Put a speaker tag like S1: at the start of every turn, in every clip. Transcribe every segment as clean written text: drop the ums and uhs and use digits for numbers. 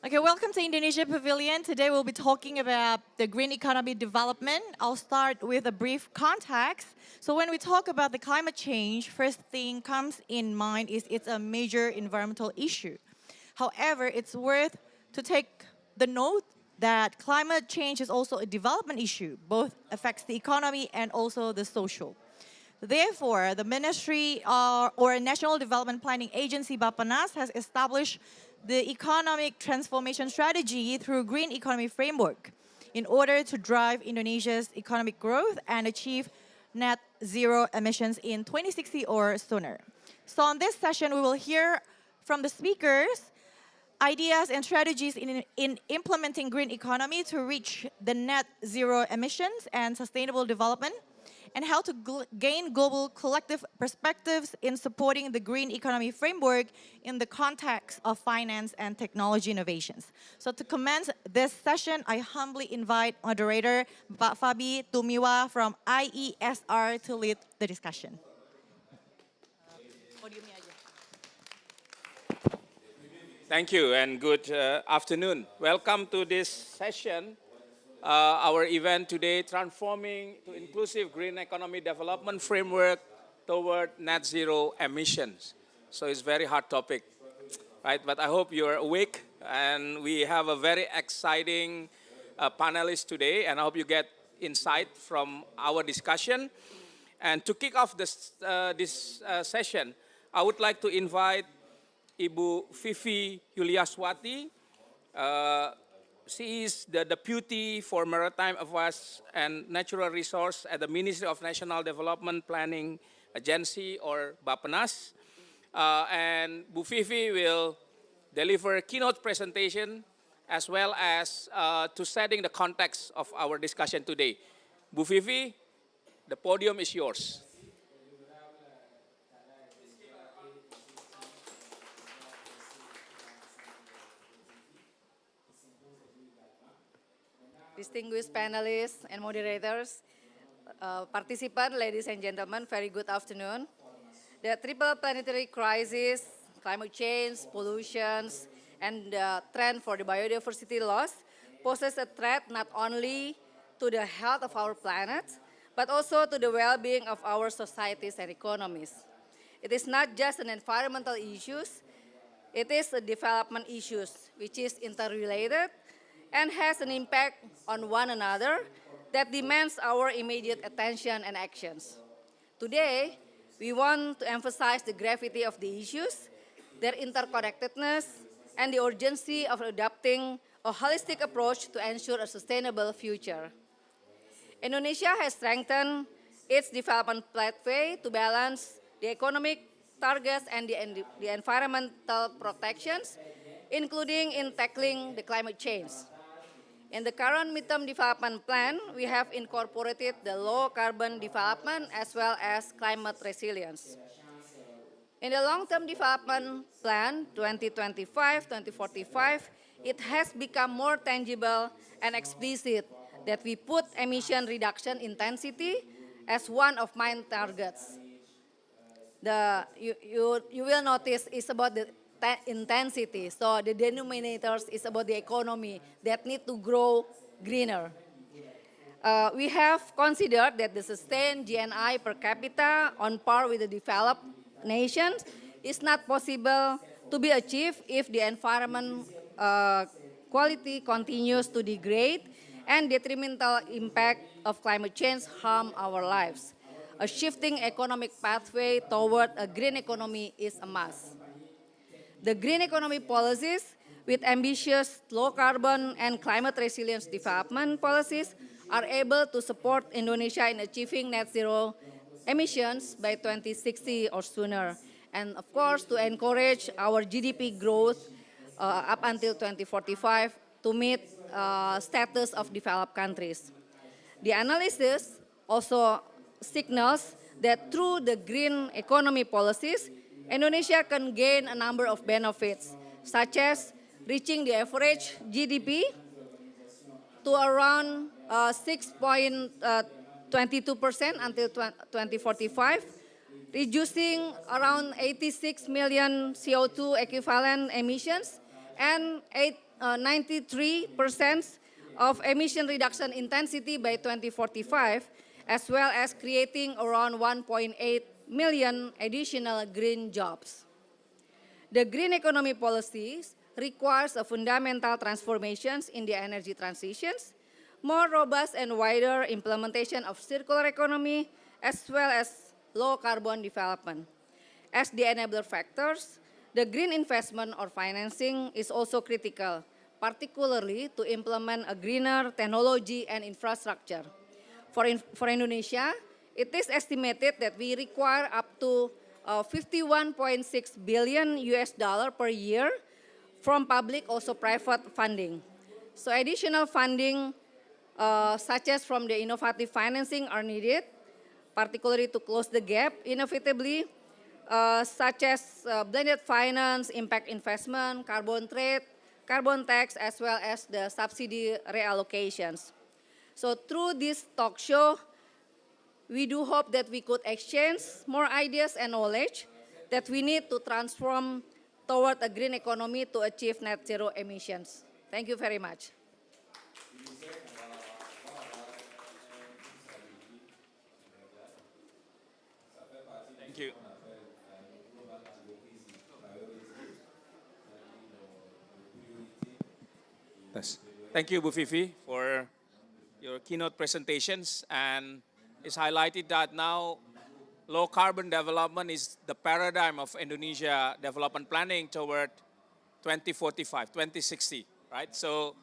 S1: Okay, welcome to Indonesia Pavilion. Today we'll be talking about the green economy development. I'll start with a brief context. So when we talk about the climate change, first thing comes in mind is it's a major environmental issue. However, it's worth to take the note that climate change is also a development issue, both affects the economy and also the social. Therefore, the Ministry or National Development Planning Agency, Bappenas, has established the economic transformation strategy through Green Economy Framework in order to drive Indonesia's economic growth and achieve net zero emissions in 2060 or sooner. So on this session, we will hear from the speakers ideas and strategies in implementing green economy to reach the net zero emissions and sustainable development, and how to gain global collective perspectives in supporting the green economy framework in the context of finance and technology innovations. So to commence this session, I humbly invite moderator Pak Fabi Tumiwa from IESR to lead the discussion.
S2: Thank you and good afternoon. Welcome to this session. Our event today, Transforming to Inclusive Green Economy Development Framework Toward Net Zero Emissions. So it's a very hard topic, right? But I hope you're awake, and we have a very exciting panelist today, and I hope you get insight from our discussion. And to kick off this session, I would like to invite Ibu Vivi Yuliaswati. She is the Deputy for Maritime Affairs and Natural Resource at the Ministry of National Development Planning Agency, or Bappenas. And Bu Vivi will deliver a keynote presentation as well as to setting the context of our discussion today. Bu Vivi, the podium is yours.
S3: Distinguished panelists and moderators, participants, ladies and gentlemen, very good afternoon. The triple planetary crisis, climate change, pollution, and the trend for the biodiversity loss poses a threat not only to the health of our planet, but also to the well-being of our societies and economies. It is not just an environmental issue, it is a development issue which is interrelated and has an impact on one another that demands our immediate attention and actions. Today, we want to emphasize the gravity of the issues, their interconnectedness, and the urgency of adopting a holistic approach to ensure a sustainable future. Indonesia has strengthened its development pathway to balance the economic targets and the environmental protections, including in tackling the climate change. In the current midterm development plan, we have incorporated the low carbon development as well as climate resilience. In the long-term development plan 2025-2045, it has become more tangible and explicit that we put emission reduction intensity as one of main targets. You will notice it's about the intensity. So the denominators is about the economy that need to grow greener. We have considered that the sustained GNI per capita on par with the developed nations is not possible to be achieved if the environment quality continues to degrade and detrimental impact of climate change harm our lives. A shifting economic pathway toward a green economy is a must. The green economy policies with ambitious low carbon and climate resilience development policies are able to support Indonesia in achieving net zero emissions by 2060 or sooner. And of course, to encourage our GDP growth up until 2045 to meet status of developed countries. The analysis also signals that through the green economy policies, Indonesia can gain a number of benefits, such as reaching the average GDP to around 6.22% until 2045, reducing around 86 million CO2 equivalent emissions, and 93% of emission reduction intensity by 2045, as well as creating around 1.8 million additional green jobs. The green economy policies requires a fundamental transformations in the energy transitions, more robust and wider implementation of circular economy, as well as low carbon development. As the enabler factors, the green investment or financing is also critical, particularly to implement a greener technology and infrastructure. For Indonesia, it is estimated that we require up to 51.6 billion US dollar per year from public, also private funding. So additional funding such as from the innovative financing are needed, particularly to close the gap inevitably, such as blended finance, impact investment, carbon trade, carbon tax, as well as the subsidy reallocations. So through this talk show, we do hope that we could exchange more ideas and knowledge that we need to transform toward a green economy to achieve net zero emissions. Thank you very much.
S2: Thank you. Yes. Thank you, Bu Fifi, for your keynote presentations. And it's highlighted that now low carbon development is the paradigm of Indonesia development planning toward 2045, 2060, right? So,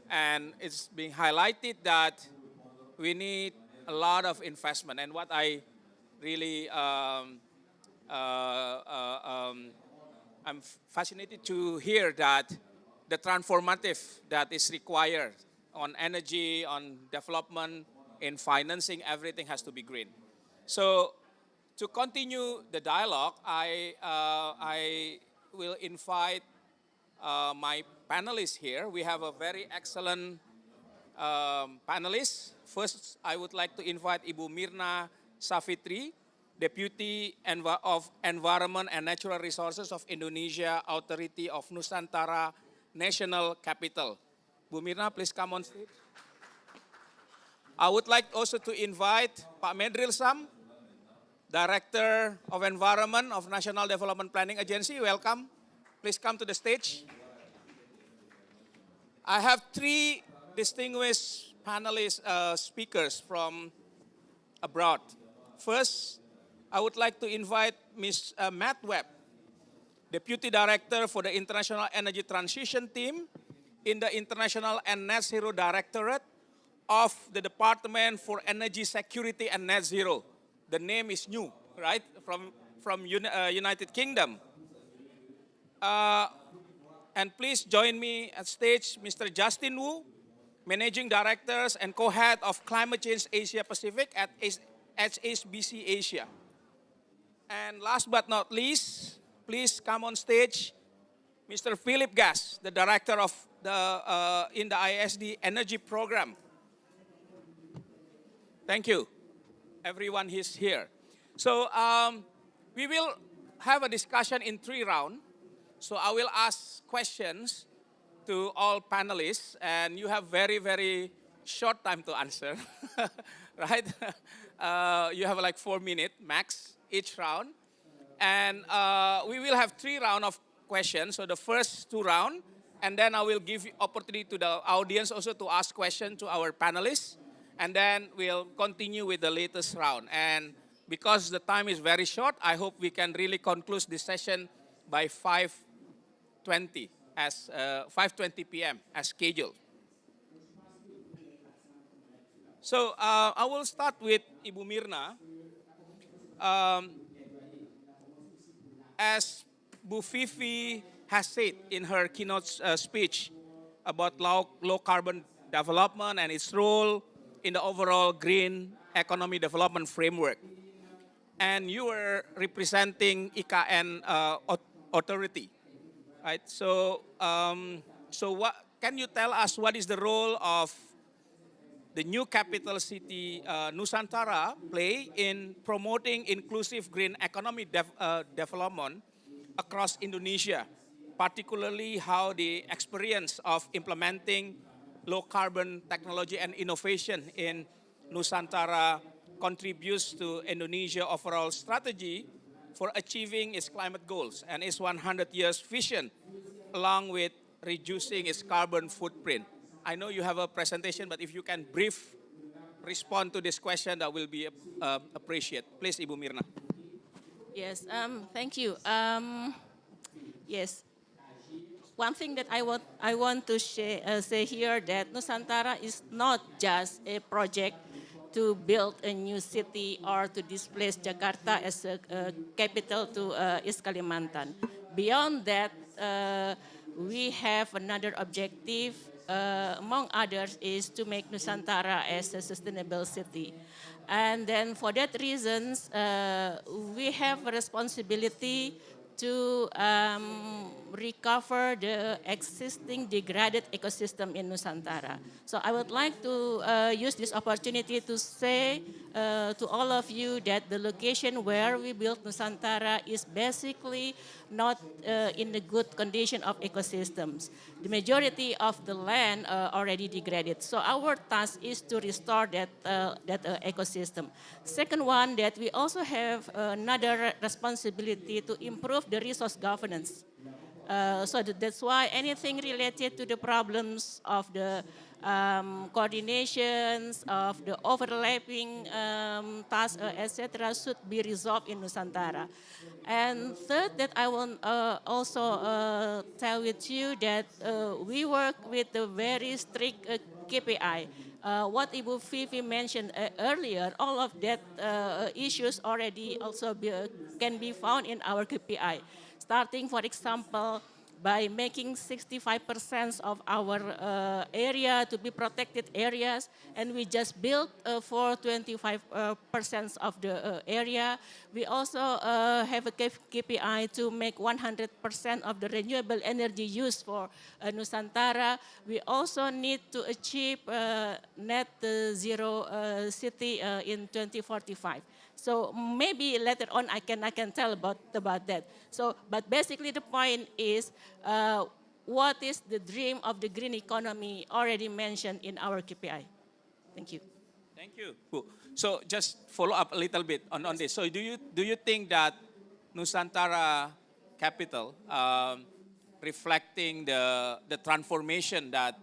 S2: and it's being highlighted that we need a lot of investment. And what I really, I'm fascinated to hear that the transformative that is required on energy, on development, in financing, everything has to be green. So to continue the dialogue, I will invite my panelists here. We have a very excellent panelists. First, I would like to invite Ibu Mirna Savitri, Deputy of Environment and Natural Resources of Indonesia, Authority of Nusantara National Capital. Bu Mirna, please come on stage. I would like also to invite Pak Medril Sam, Director of Environment of National Development Planning Agency. Welcome. Please come to the stage. I have three distinguished panelist speakers from abroad. First, I would like to invite Ms. Matt Webb, Deputy Director for the International Energy Transition Team in the International and Net Zero Directorate of the Department for Energy Security and Net Zero. The name is new, right? From United Kingdom. And please join me at stage, Mr. Justin Wu, Managing Director and Co-Head of Climate Change Asia Pacific at HSBC Asia. And last but not least, please come on stage, Mr. Philip Gas, the Director of the in the ISD Energy Program. Thank you. Everyone is here. So we will have a discussion in 3 rounds. So I will ask questions to all panelists, and you have very, very short time to answer, right? You have like 4 minutes max each round. And we will have 3 rounds of questions. So the first 2 rounds, and then I will give opportunity to the audience also to ask questions to our panelists. And then we'll continue with the latest round. And because the time is very short, I hope we can really conclude this session by 5:20 as 5:20 p.m. as scheduled. So I will start with Ibu Mirna. As Bu Fifi has said in her keynote speech about low carbon development and its role in the overall green economy development framework. And you were representing IKN authority, right? So, so what can you tell us what is the role of the new capital city Nusantara play in promoting inclusive green economy development across Indonesia? particularly how the experience of implementing low carbon technology and innovation in Nusantara contributes to Indonesia's overall strategy for achieving its climate goals and its 100 years vision, along with reducing its carbon footprint. I know you have a presentation, but if you can brief respond to this question, that will be appreciated. Please, Ibu Mirna.
S4: Yes, thank you. Yes, one thing that I want to say here that Nusantara is not just a project to build a new city or to displace Jakarta as a capital to East Kalimantan. Beyond that, we have another objective, among others, is to make Nusantara as a sustainable city. And then for that reasons, we have a responsibility to recover the existing degraded ecosystem in Nusantara. So I would like to use this opportunity to say to all of you that the location where we built Nusantara is basically not in the good condition of ecosystems. The majority of the land already degraded. So our task is to restore that ecosystem. Second one, that we also have another responsibility to improve the resource governance. So that's why anything related to the problems of the coordinations, of the overlapping tasks, etc., should be resolved in Nusantara. And third, that I want also tell with you that we work with a very strict KPI. What Ibu Vivi mentioned earlier, all of that issues already also can be found in our KPI. Starting, for example, by making 65% of our area to be protected areas, and we just built for 25% of the area. We also have a KPI to make 100% of the renewable energy used for Nusantara. We also need to achieve net zero city in 2045. So maybe later on I can tell about that. So, but basically the point is, what is the dream of the green economy already mentioned in our KPI? Thank you.
S2: Thank you. So just follow up a little bit on this. So do you think that Nusantara capital reflecting the transformation that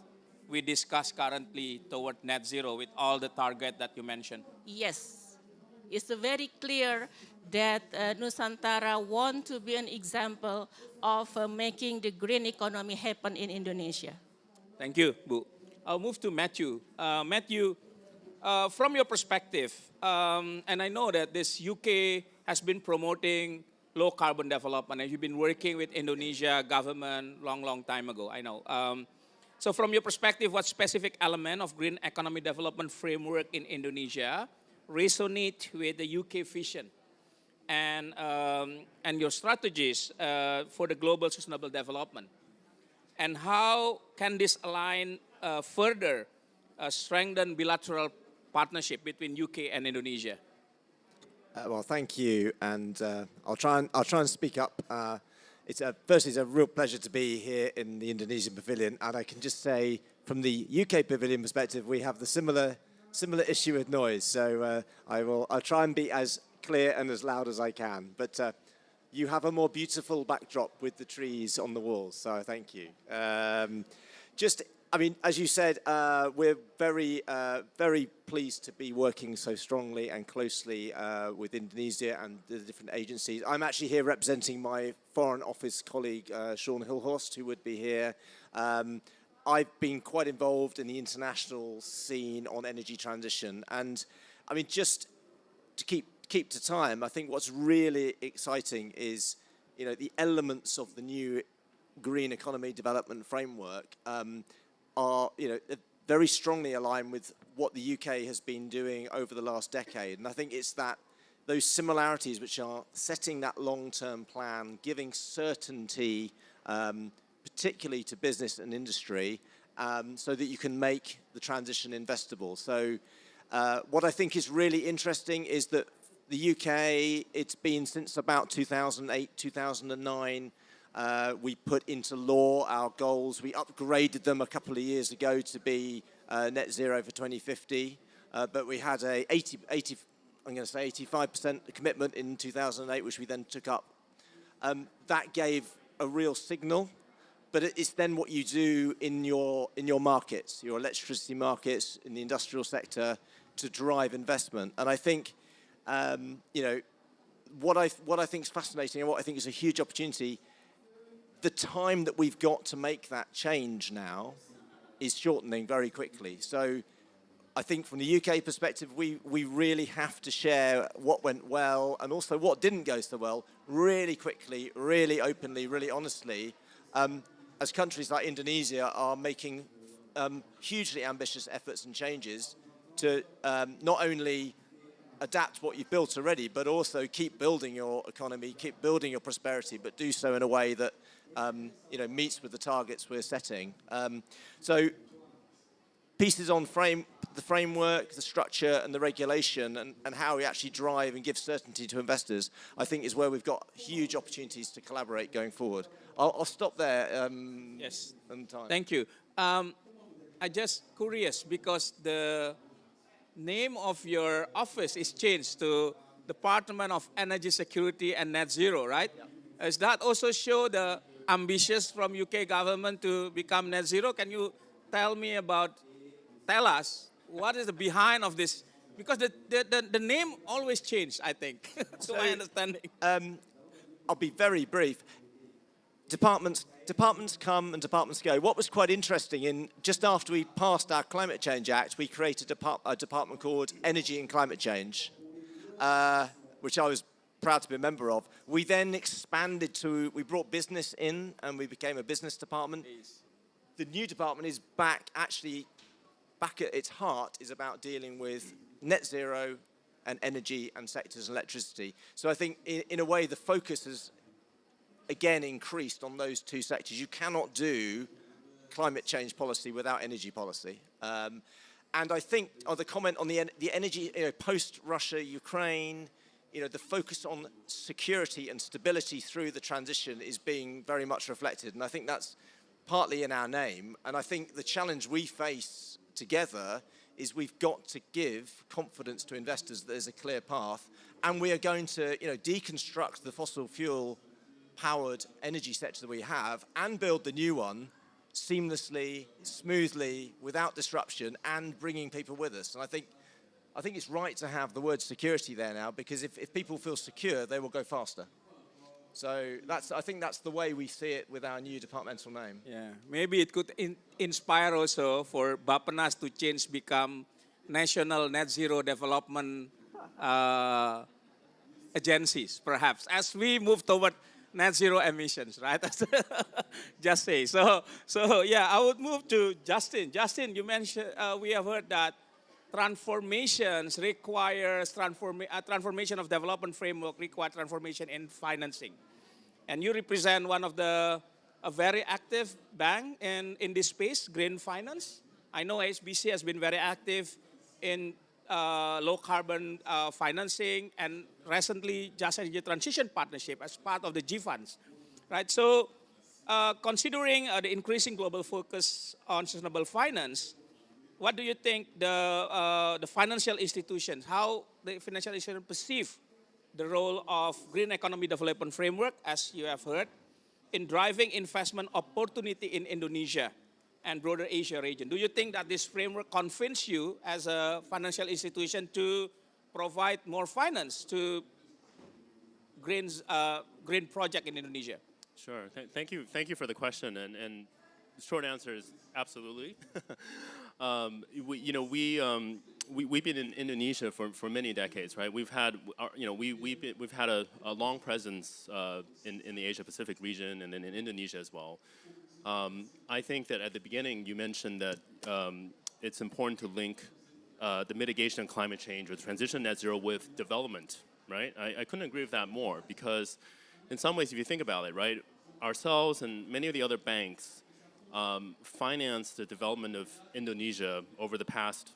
S2: we discuss currently toward net zero with all the target that you mentioned?
S4: Yes. It's very clear that Nusantara want to be an example of making the green economy happen in Indonesia.
S2: Thank you, Bu. I'll move to Matthew. Matthew, from your perspective, and I know that this UK has been promoting low carbon development, and you've been working with Indonesia government long time ago, I know. So from your perspective, what specific element of green economy development framework in Indonesia resonate with the UK vision and your strategies for the global sustainable development? And how can this align further strengthen bilateral partnership between UK and Indonesia?
S5: Well, thank you, and I'll try and speak up. Firstly, it's a real pleasure to be here in the Indonesian Pavilion, and I can just say, from the UK Pavilion perspective, we have the similar issue with noise. So I'll try and be as clear and as loud as I can. But you have a more beautiful backdrop with the trees on the walls, so thank you. I mean, as you said, we're very pleased to be working so strongly and closely with Indonesia and the different agencies. I'm actually here representing my Foreign Office colleague, Sean Hillhorst, who would be here. I've been quite involved in the international scene on energy transition. And I mean, just to keep to time, I think what's really exciting is, you know, the elements of the new green economy development framework are, you know, very strongly aligned with what the UK has been doing over the last decade. And I think it's those similarities which are setting that long-term plan, giving certainty, particularly to business and industry, so that you can make the transition investable. So what I think is really interesting is that the UK, it's been since about 2008, 2009, We put into law our goals. We upgraded them a couple of years ago to be net zero for 2050. But we had a 85% commitment in 2008, which we then took up. That gave a real signal, but it's then what you do in your markets, your electricity markets, in the industrial sector, to drive investment. And I think, what I think is fascinating and what I think is a huge opportunity, the time that we've got to make that change now is shortening very quickly. So I think from the UK perspective, we really have to share what went well and also what didn't go so well really quickly, really openly, really honestly, as countries like Indonesia are making hugely ambitious efforts and changes to not only adapt what you've built already, but also keep building your economy, keep building your prosperity, but do so in a way that meets with the targets we're setting. So pieces on the framework, the structure and the regulation and how we actually drive and give certainty to investors, I think is where we've got huge opportunities to collaborate going forward. I'll stop there.
S2: Yes,
S5: time.
S2: Thank you. I'm just curious because the name of your office is changed to Department of Energy Security and Net Zero, right? Yeah. Does that also show the ambitious from UK government to become net zero? Can you tell us what is the behind of this? Because the name always changed, I think, to my understanding.
S5: I'll be very brief. Departments come and departments go. What was quite interesting, just after we passed our Climate Change Act, we created a department called Energy and Climate Change, which I was proud to be a member of. We then expanded we brought business in and we became a business department. The new department is back at its heart, is about dealing with net zero and energy and sectors and electricity. So I think in a way the focus has again increased on those two sectors. You cannot do climate change policy without energy policy. And I think the comment on the energy, post-Russia, Ukraine, the focus on security and stability through the transition is being very much reflected. And I think that's partly in our name. And I think the challenge we face together is we've got to give confidence to investors that there's a clear path. And we are going to, deconstruct the fossil fuel powered energy sector that we have and build the new one seamlessly, smoothly, without disruption, and bringing people with us. And I think it's right to have the word security there now, because if people feel secure, they will go faster. So I think that's the way we see it with our new departmental name.
S2: Yeah, maybe it could inspire also for Bappenas to become National Net Zero Development Agencies, perhaps, as we move toward net zero emissions, right? Just say. So yeah, I would move to Justin. Justin, you mentioned, we have heard that transformations requires transformation of development framework require transformation in financing. And you represent one of a very active bank in this space, green finance. I know HSBC has been very active in low carbon financing, and recently Just Energy Transition Partnership as part of the G funds, right? So considering the increasing global focus on sustainable finance, what do you think the financial institutions, how the financial institutions perceive the role of green economy development framework, as you have heard, in driving investment opportunity in Indonesia and broader Asia region? Do you think that this framework convinces you as a financial institution to provide more finance to green project in Indonesia?
S6: Sure. Thank you for the question. And the short answer is absolutely. We've been in Indonesia for many decades, right? We've had a long presence in the Asia Pacific region and then in Indonesia as well. I think that at the beginning you mentioned that it's important to link the mitigation of climate change or transition net zero with development, right? I couldn't agree with that more, because in some ways, if you think about it, right, ourselves and many of the other banks financed the development of Indonesia over the past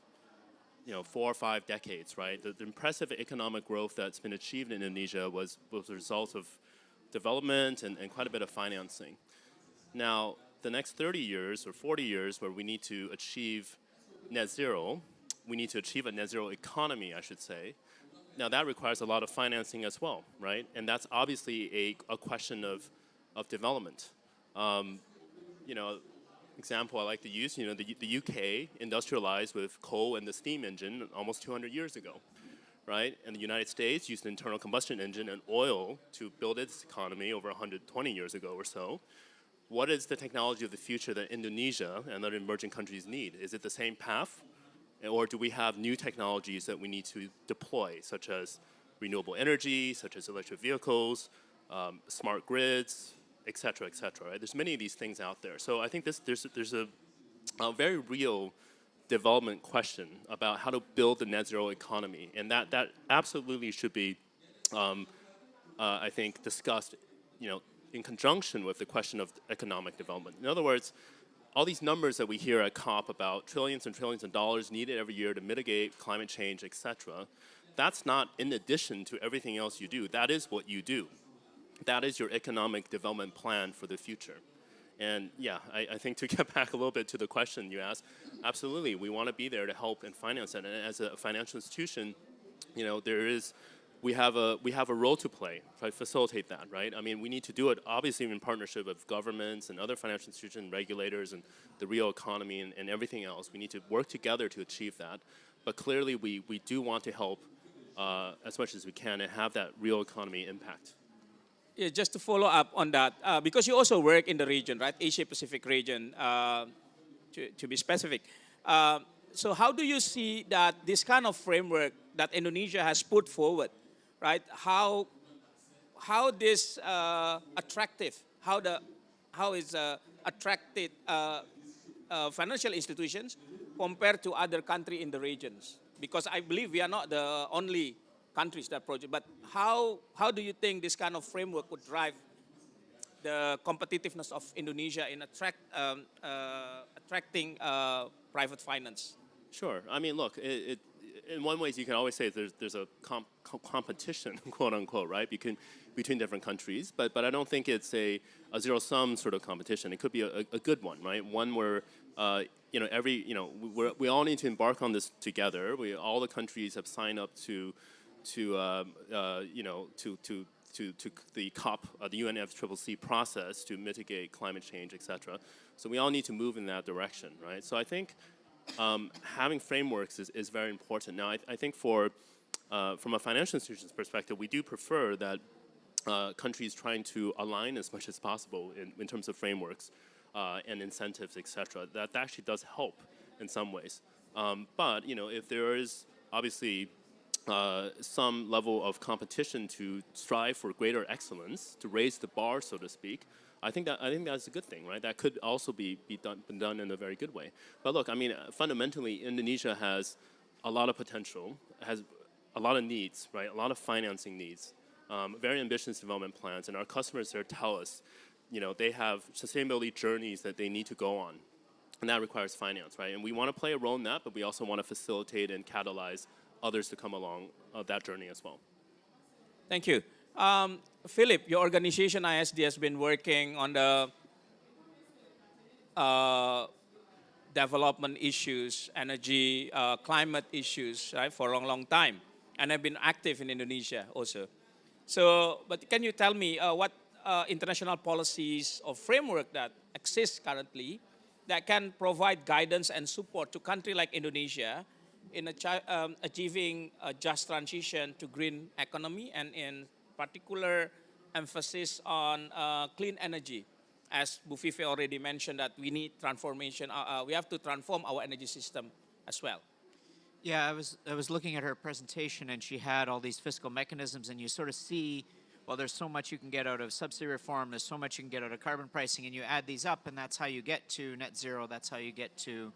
S6: 4 or 5 decades, right? The impressive economic growth that's been achieved in Indonesia was a result of development and quite a bit of financing. Now, the next 30 years or 40 years where we need to achieve net zero, we need to achieve a net zero economy, I should say. Now, that requires a lot of financing as well, right? And that's obviously a question of development. You know, example I like to use, you know, the UK industrialized with coal and the steam engine almost 200 years ago, right? And the United States used an internal combustion engine and oil to build its economy over 120 years ago or so. What is the technology of the future that Indonesia and other emerging countries need? Is it the same path? Or do we have new technologies that we need to deploy, such as renewable energy, such as electric vehicles, smart grids, et cetera, right? There's many of these things out there. So I think there's a very real development question about how to build the net zero economy. And that absolutely should be, I think, discussed, you know, in conjunction with the question of economic development. In other words, all these numbers that we hear at COP about trillions and trillions of dollars needed every year to mitigate climate change, et cetera, that's not in addition to everything else you do. That is what you do. That is your economic development plan for the future. And yeah, I think to get back a little bit to the question you asked, absolutely, we want to be there to help and finance that. And as a financial institution, you know, we have a role to play to facilitate that, right? I mean, we need to do it obviously in partnership with governments and other financial institutions, regulators, and the real economy and everything else. We need to work together to achieve that. But clearly, we do want to help as much as we can and have that real economy impact.
S2: Yeah, just to follow up on that, because you also work in the region, right? Asia-Pacific region, to be specific. So how do you see that this kind of framework that Indonesia has put forward, right? How this attractive? How is attracted financial institutions compared to other countries in the regions? Because I believe we are not the only countries that project, but how do you think this kind of framework would drive the competitiveness of Indonesia in attracting private finance?
S6: Sure. I mean, look, in one way, you can always say there's a competition, quote unquote, right, between different countries. But I don't think it's a zero-sum sort of competition. It could be a good one, right? One where you know, we all need to embark on this together. All the countries have signed up to the COP, the UNFCCC process to mitigate climate change, et cetera. So we all need to move in that direction, right? So I think having frameworks is very important. Now, I think from a financial institution's perspective, we do prefer that countries trying to align as much as possible in terms of frameworks and incentives, et cetera. That actually does help in some ways. But, you know, if there is obviously some level of competition to strive for greater excellence, to raise the bar, so to speak, I think that's a good thing, right? That could also been done in a very good way. But look, I mean, fundamentally, Indonesia has a lot of potential, has a lot of needs, right? A lot of financing needs, very ambitious development plans, and our customers there tell us, you know, they have sustainability journeys that they need to go on, and that requires finance, right? And we want to play a role in that, but we also want to facilitate and catalyze others to come along that journey as well.
S2: Thank you. Philip, your organization ISD has been working on the development issues, energy, climate issues, right, for a long time, and have been active in Indonesia also. So, but can you tell me what international policies or framework that exists currently that can provide guidance and support to countries like Indonesia in achieving a just transition to green economy, and in particular emphasis on clean energy? As Bu Vivi already mentioned, that we need transformation, we have to transform our energy system as well.
S7: Yeah, I was looking at her presentation, and she had all these fiscal mechanisms, and you sort of see, well, there's so much you can get out of subsidy reform, there's so much you can get out of carbon pricing, and you add these up, and that's how you get to net zero, that's how you get to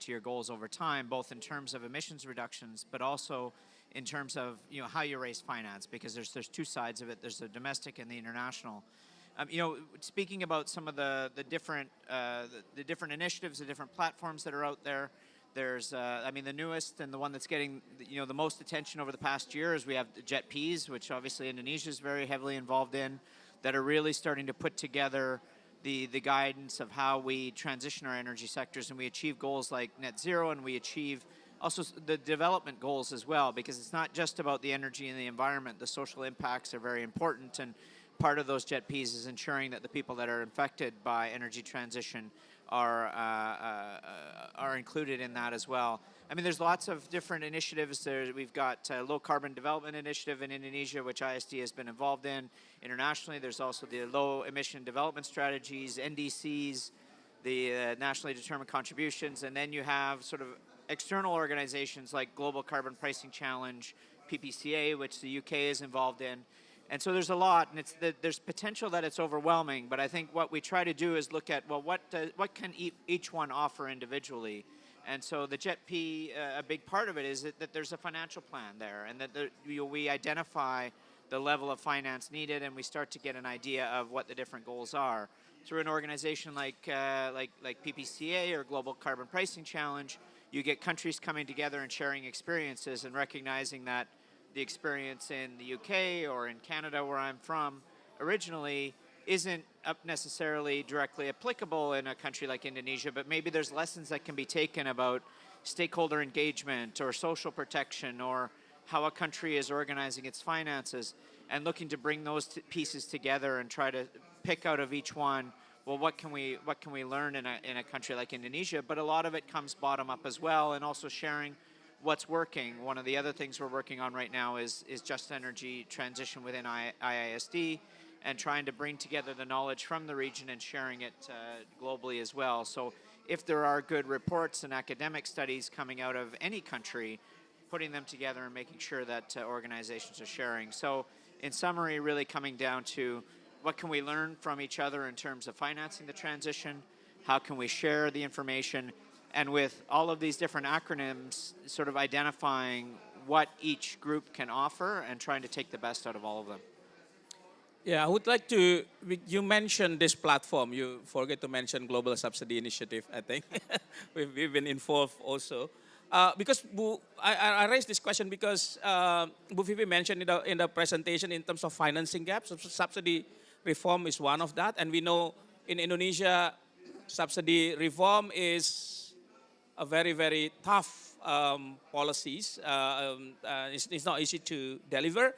S7: your goals over time, both in terms of emissions reductions, but also in terms of, you know, how you raise finance, because there's two sides of it. There's the domestic and the international. You know, speaking about some of the different initiatives, the different platforms that are out there, There's, I mean, the newest and the one that's getting, the most attention over the past year is we have the JET-Ps, which obviously Indonesia is very heavily involved in, that are really starting to put together the guidance of how we transition our energy sectors, and we achieve goals like net zero, and we achieve also the development goals as well, because it's not just about the energy and the environment. The social impacts are very important, and part of those JET-Ps is ensuring that the people that are affected by energy transition are included in that as well. I mean, there's lots of different initiatives. We've got low carbon development initiative in Indonesia, which ISD has been involved in. Internationally, there's also the low emission development strategies, NDCs, the nationally determined contributions, and then you have sort of external organizations like Global Carbon Pricing Challenge, PPCA, which the UK is involved in. And so there's a lot, and there's potential that it's overwhelming, but I think what we try to do is look at, well, what can each one offer individually? And so the JET-P, a big part of it is that there's a financial plan there, and that we identify the level of finance needed, and we start to get an idea of what the different goals are. Through an organization like PPCA or Global Carbon Pricing Challenge, you get countries coming together and sharing experiences and recognizing that the experience in the UK or in Canada, where I'm from, originally isn't necessarily directly applicable in a country like Indonesia, but maybe there's lessons that can be taken about stakeholder engagement or social protection or how a country is organizing its finances, and looking to bring those pieces together and try to pick out of each one, well, what can we learn in a country like Indonesia? But a lot of it comes bottom up as well, and also sharing what's working. One of the other things we're working on right now is just energy transition within IISD, and trying to bring together the knowledge from the region and sharing it globally as well. So if there are good reports and academic studies coming out of any country, putting them together and making sure that organizations are sharing. So in summary, really coming down to what can we learn from each other in terms of financing the transition, how can we share the information, and with all of these different acronyms, sort of identifying what each group can offer and trying to take the best out of all of them.
S2: Yeah, I would like to, you mentioned this platform. You forget to mention Global Subsidy Initiative, I think. We've been involved also. Because I raised this question because Bu Vivi mentioned in the presentation in terms of financing gaps, subsidy reform is one of that. And we know in Indonesia, subsidy reform is a very, very tough policies. It's not easy to deliver.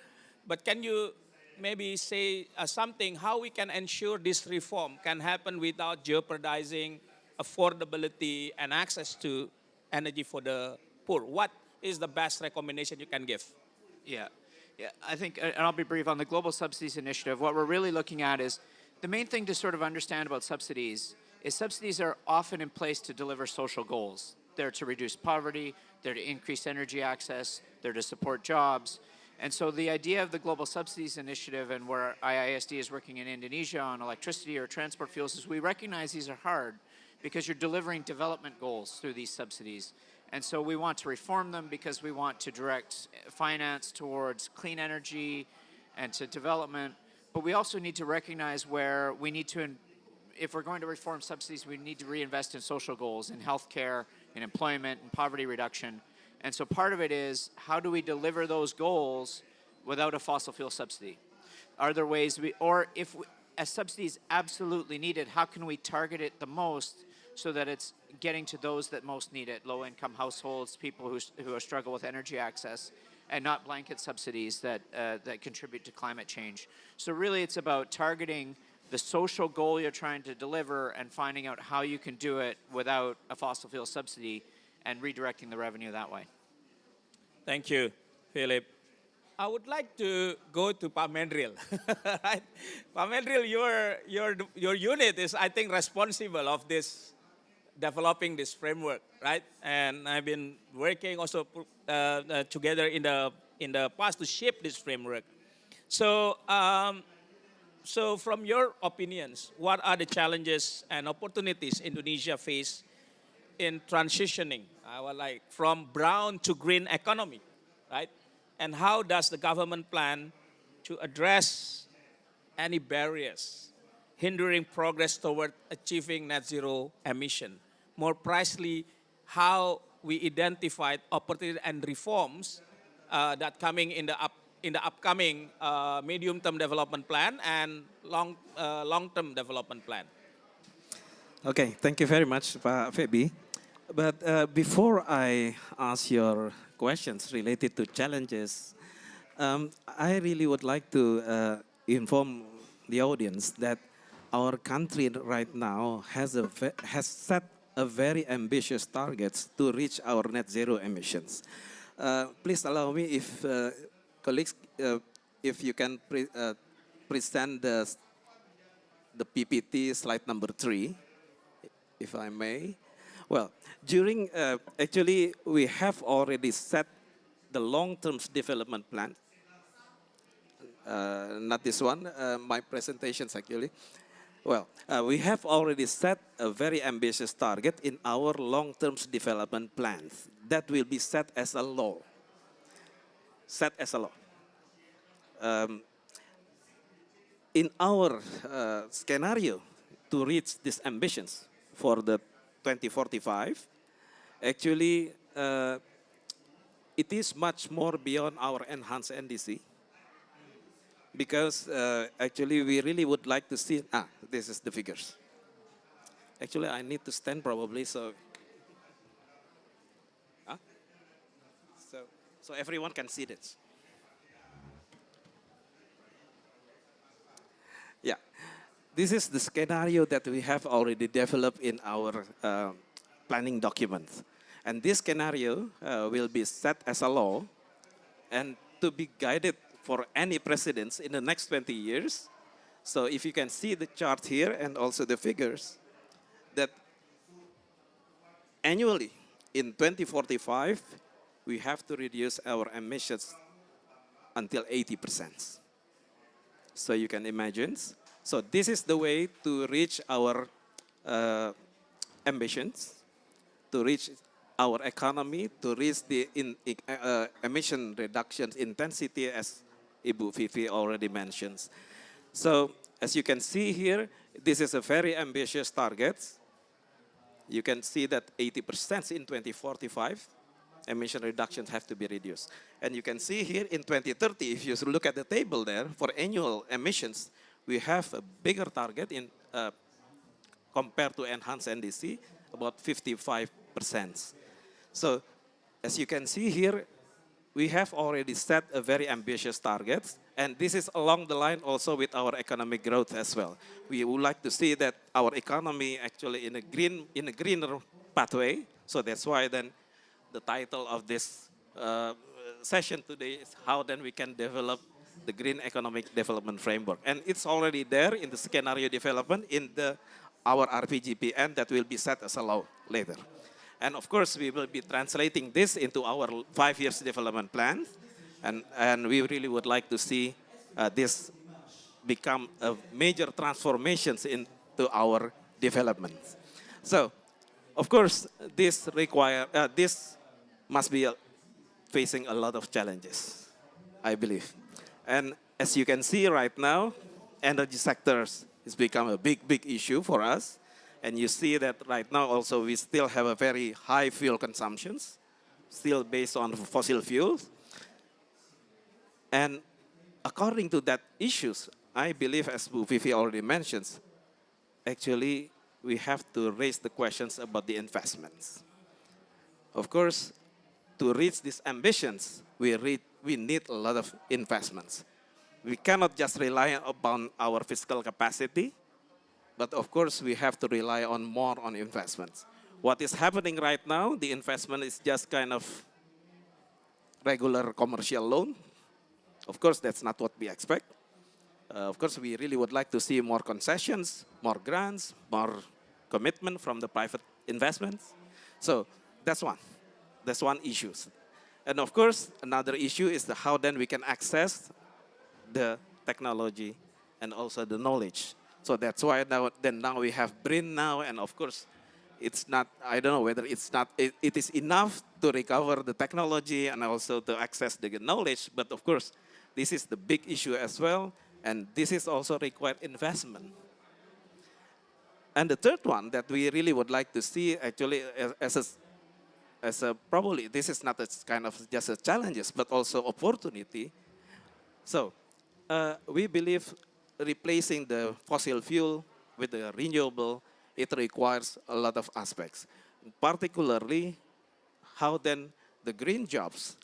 S2: But can you maybe say something how we can ensure this reform can happen without jeopardizing affordability and access to energy for the poor? What is the best recommendation you can give?
S7: Yeah, I think, and I'll be brief, on the Global Subsidies Initiative, what we're really looking at is the main thing to sort of understand about subsidies is subsidies are often in place to deliver social goals. They're to reduce poverty, they're to increase energy access, they're to support jobs. And so the idea of the Global Subsidies Initiative, and where IISD is working in Indonesia on electricity or transport fuels, is we recognize these are hard because you're delivering development goals through these subsidies. And so we want to reform them because we want to direct finance towards clean energy and to development. But we also need to recognize where we need to, if we're going to reform subsidies, we need to reinvest in social goals, in healthcare, in employment, in poverty reduction. And so part of it is, how do we deliver those goals without a fossil fuel subsidy? Are there ways or if a subsidy is absolutely needed, how can we target it the most so that it's getting to those that most need it, low-income households, people who struggle with energy access, and not blanket subsidies that contribute to climate change. So really it's about targeting the social goal you're trying to deliver and finding out how you can do it without a fossil fuel subsidy and redirecting the revenue that way.
S2: Thank you, Philip. I would like to go to Pamendril. Right? Pamendril, your unit is, I think, responsible of this, developing this framework, right? And I've been working also together in the past to shape this framework. So, so from your opinions, what are the challenges and opportunities Indonesia face in transitioning from brown to green economy, right? And how does the government plan to address any barriers hindering progress toward achieving net zero emission? More precisely, how we identified opportunities and reforms that coming in the upcoming medium-term development plan and long-term development plan.
S8: Okay, thank you very much, Pak Febi. But before I ask your questions related to challenges, I really would like to inform the audience that our country right now has set a very ambitious targets to reach our net zero emissions. Please allow me, if colleagues, if you can present the PPT slide number 3, if I may. Well, during, actually, we have already set the long-term development plan. Not this one, my presentations actually. Well, we have already set a very ambitious target in our long-term development plans that will be set as a law. Set as a law. In our scenario to reach these ambitions for the 2045, actually, it is much more beyond our enhanced NDC. Because actually we really would like to see, this is the figures. Actually, I need to stand probably, so. So everyone can see this. Yeah, this is the scenario that we have already developed in our planning documents. And this scenario will be set as a law and to be guided for any presidents in the next 20 years. So if you can see the chart here and also the figures, that annually in 2045, we have to reduce our emissions until 80%. So you can imagine. So this is the way to reach our ambitions, to reach our economy, to reach the emission reduction intensity, as Ibu Vivi already mentions. So as you can see here, this is a very ambitious target. You can see that 80% in 2045, emission reductions have to be reduced. And you can see here in 2030, if you look at the table there, for annual emissions, we have a bigger target in compared to enhanced NDC, about 55%. So as you can see here, we have already set a very ambitious target, and this is along the line also with our economic growth as well. We would like to see that our economy actually in a greener pathway. So that's why then the title of this session today is how then we can develop the green economic development framework. And it's already there in the scenario development in our RPGPN that will be set as a law later. And of course, we will be translating this into our 5 years development plan. And we really would like to see this become a major transformations into our development. So, of course, this must be facing a lot of challenges, I believe. And as you can see right now, energy sectors has become a big issue for us. And you see that right now also we still have a very high fuel consumptions, still based on fossil fuels. And according to that issues, I believe, as Bu Vivi already mentions, actually we have to raise the questions about the investments. Of course, to reach these ambitions, we need a lot of investments. We cannot just rely upon our fiscal capacity, but of course, we have to rely on more on investments. What is happening right now, the investment is just kind of regular commercial loan. Of course, that's not what we expect. Of course, we really would like to see more concessions, more grants, more commitment from the private investments. So that's one. That's one issue. And of course, another issue is how then we can access the technology and also the knowledge. So that's why now we have BRIN now, and of course, it's not, I don't know whether it is enough to recover the technology and also to access the knowledge, but of course, this is the big issue as well, and this is also required investment. And the third one that we really would like to see actually as as a probably this is not a kind of just a challenges, but also opportunity. So we believe replacing the fossil fuel with the renewable, it requires a lot of aspects, particularly how then the green jobs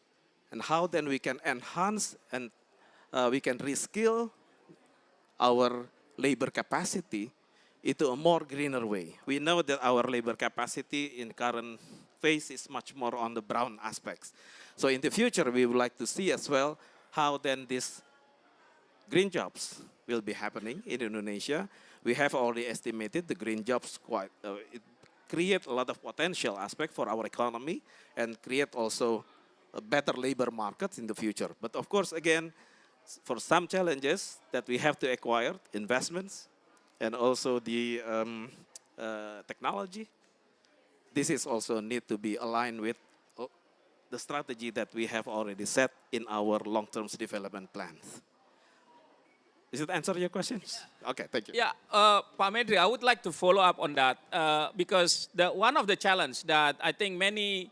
S8: and how then we can enhance and we can reskill our labor capacity into a more greener way. We know that our labor capacity in current phase is much more on the brown aspects. So in the future, we would like to see as well how then these green jobs will be happening in Indonesia. We have already estimated the green jobs it create a lot of potential aspect for our economy and create also a better labor markets in the future. But of course, again, for some challenges that we have to acquire, investments, and also the technology, this is also need to be aligned with the strategy that we have already set in our long-term development plans. Does it answer your questions? Okay, thank you.
S2: Yeah, Pak Medri, I would like to follow up on that because one of the challenge that I think many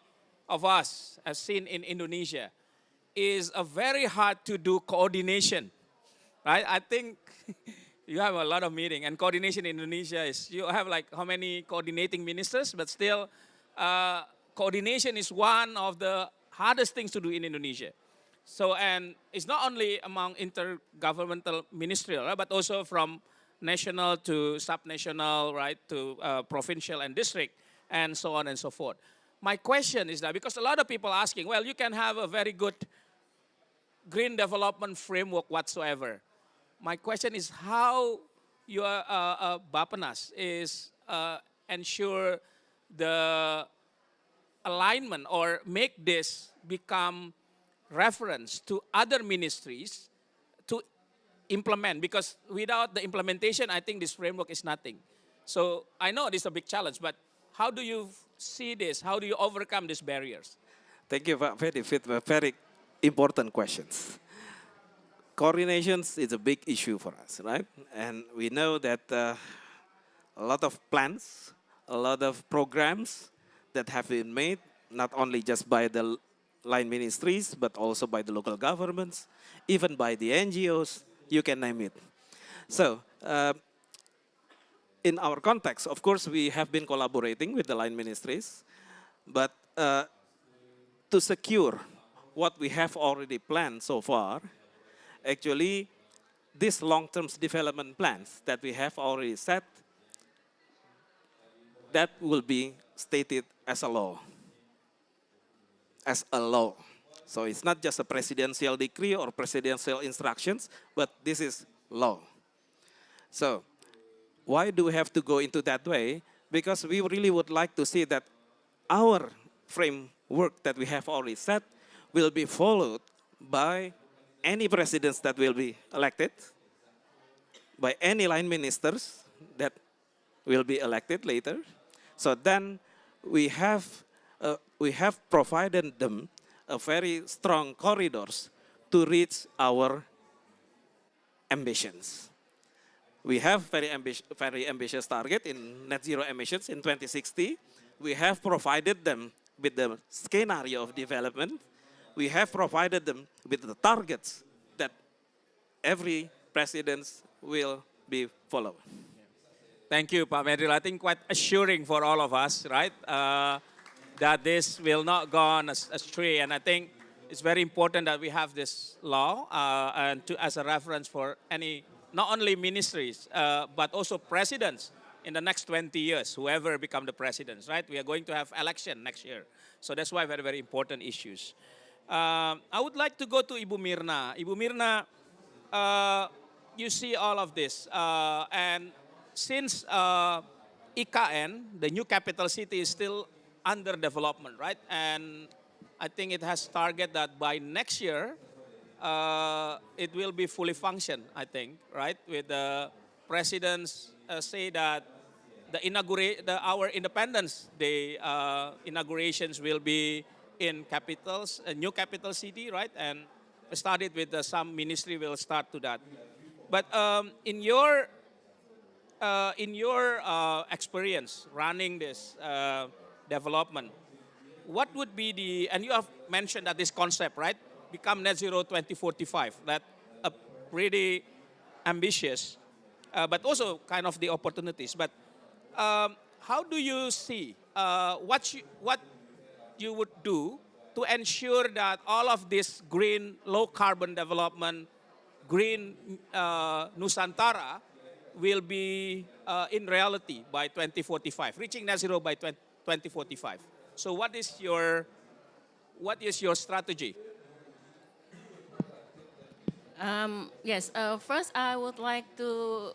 S2: of us have seen in Indonesia is a very hard to do coordination, right? I think you have a lot of meeting and coordination in Indonesia is, you have like how many coordinating ministers, but still coordination is one of the hardest things to do in Indonesia. So, and it's not only among intergovernmental ministerial, right, but also from national to subnational, right, to provincial and district, and so on and so forth. My question is that, because a lot of people are asking, well, you can have a very good green development framework whatsoever. My question is how your Bapenas is ensure the alignment or make this become reference to other ministries to implement, because without the implementation, I think this framework is nothing. So I know this is a big challenge, but how do you see this? How do you overcome these barriers?
S8: Thank you, very important questions. Coordination is a big issue for us, right? And we know that a lot of plans, a lot of programs that have been made, not only just by the line ministries, but also by the local governments, even by the NGOs, you can name it. So, in our context, of course, we have been collaborating with the line ministries, but to secure what we have already planned so far, actually, these long-term development plans that we have already set, that will be stated as a law. As a law. So it's not just a presidential decree or presidential instructions, but this is law. So why do we have to go into that way? Because we really would like to see that our framework that we have already set will be followed by any presidents that will be elected, by any line ministers that will be elected later. So then we have provided them a very strong corridors to reach our ambitions. We have very ambitious target in net zero emissions in 2060. We have provided them with the scenario of development. We have provided them with the targets that every president will be followed.
S2: Thank you, Pak Medril. I think quite assuring for all of us, right? That this will not go on astray. And I think it's very important that we have this law and as a reference for any, not only ministries, but also presidents in the next 20 years, whoever become the presidents, right? We are going to have election next year. So that's why very, very important issues. I would like to go to Ibu Mirna. Ibu Mirna, you see all of this. And since IKN, the new capital city, is still under development, right? And I think it has target that by next year, it will be fully functioned, I think, right? With the presidents say that our Independence Day inaugurations will be in capitals, a new capital city, right? And started with some ministry will start to that. But in your experience running this development, what would be the, and you have mentioned that this concept, right? Become net zero 2045, that pretty ambitious, but also kind of the opportunities. But how do you see what you would do to ensure that all of this green, low carbon development, green Nusantara will be in reality by 2045, reaching net zero by 2045? So what is your strategy?
S4: Yes, first I would like to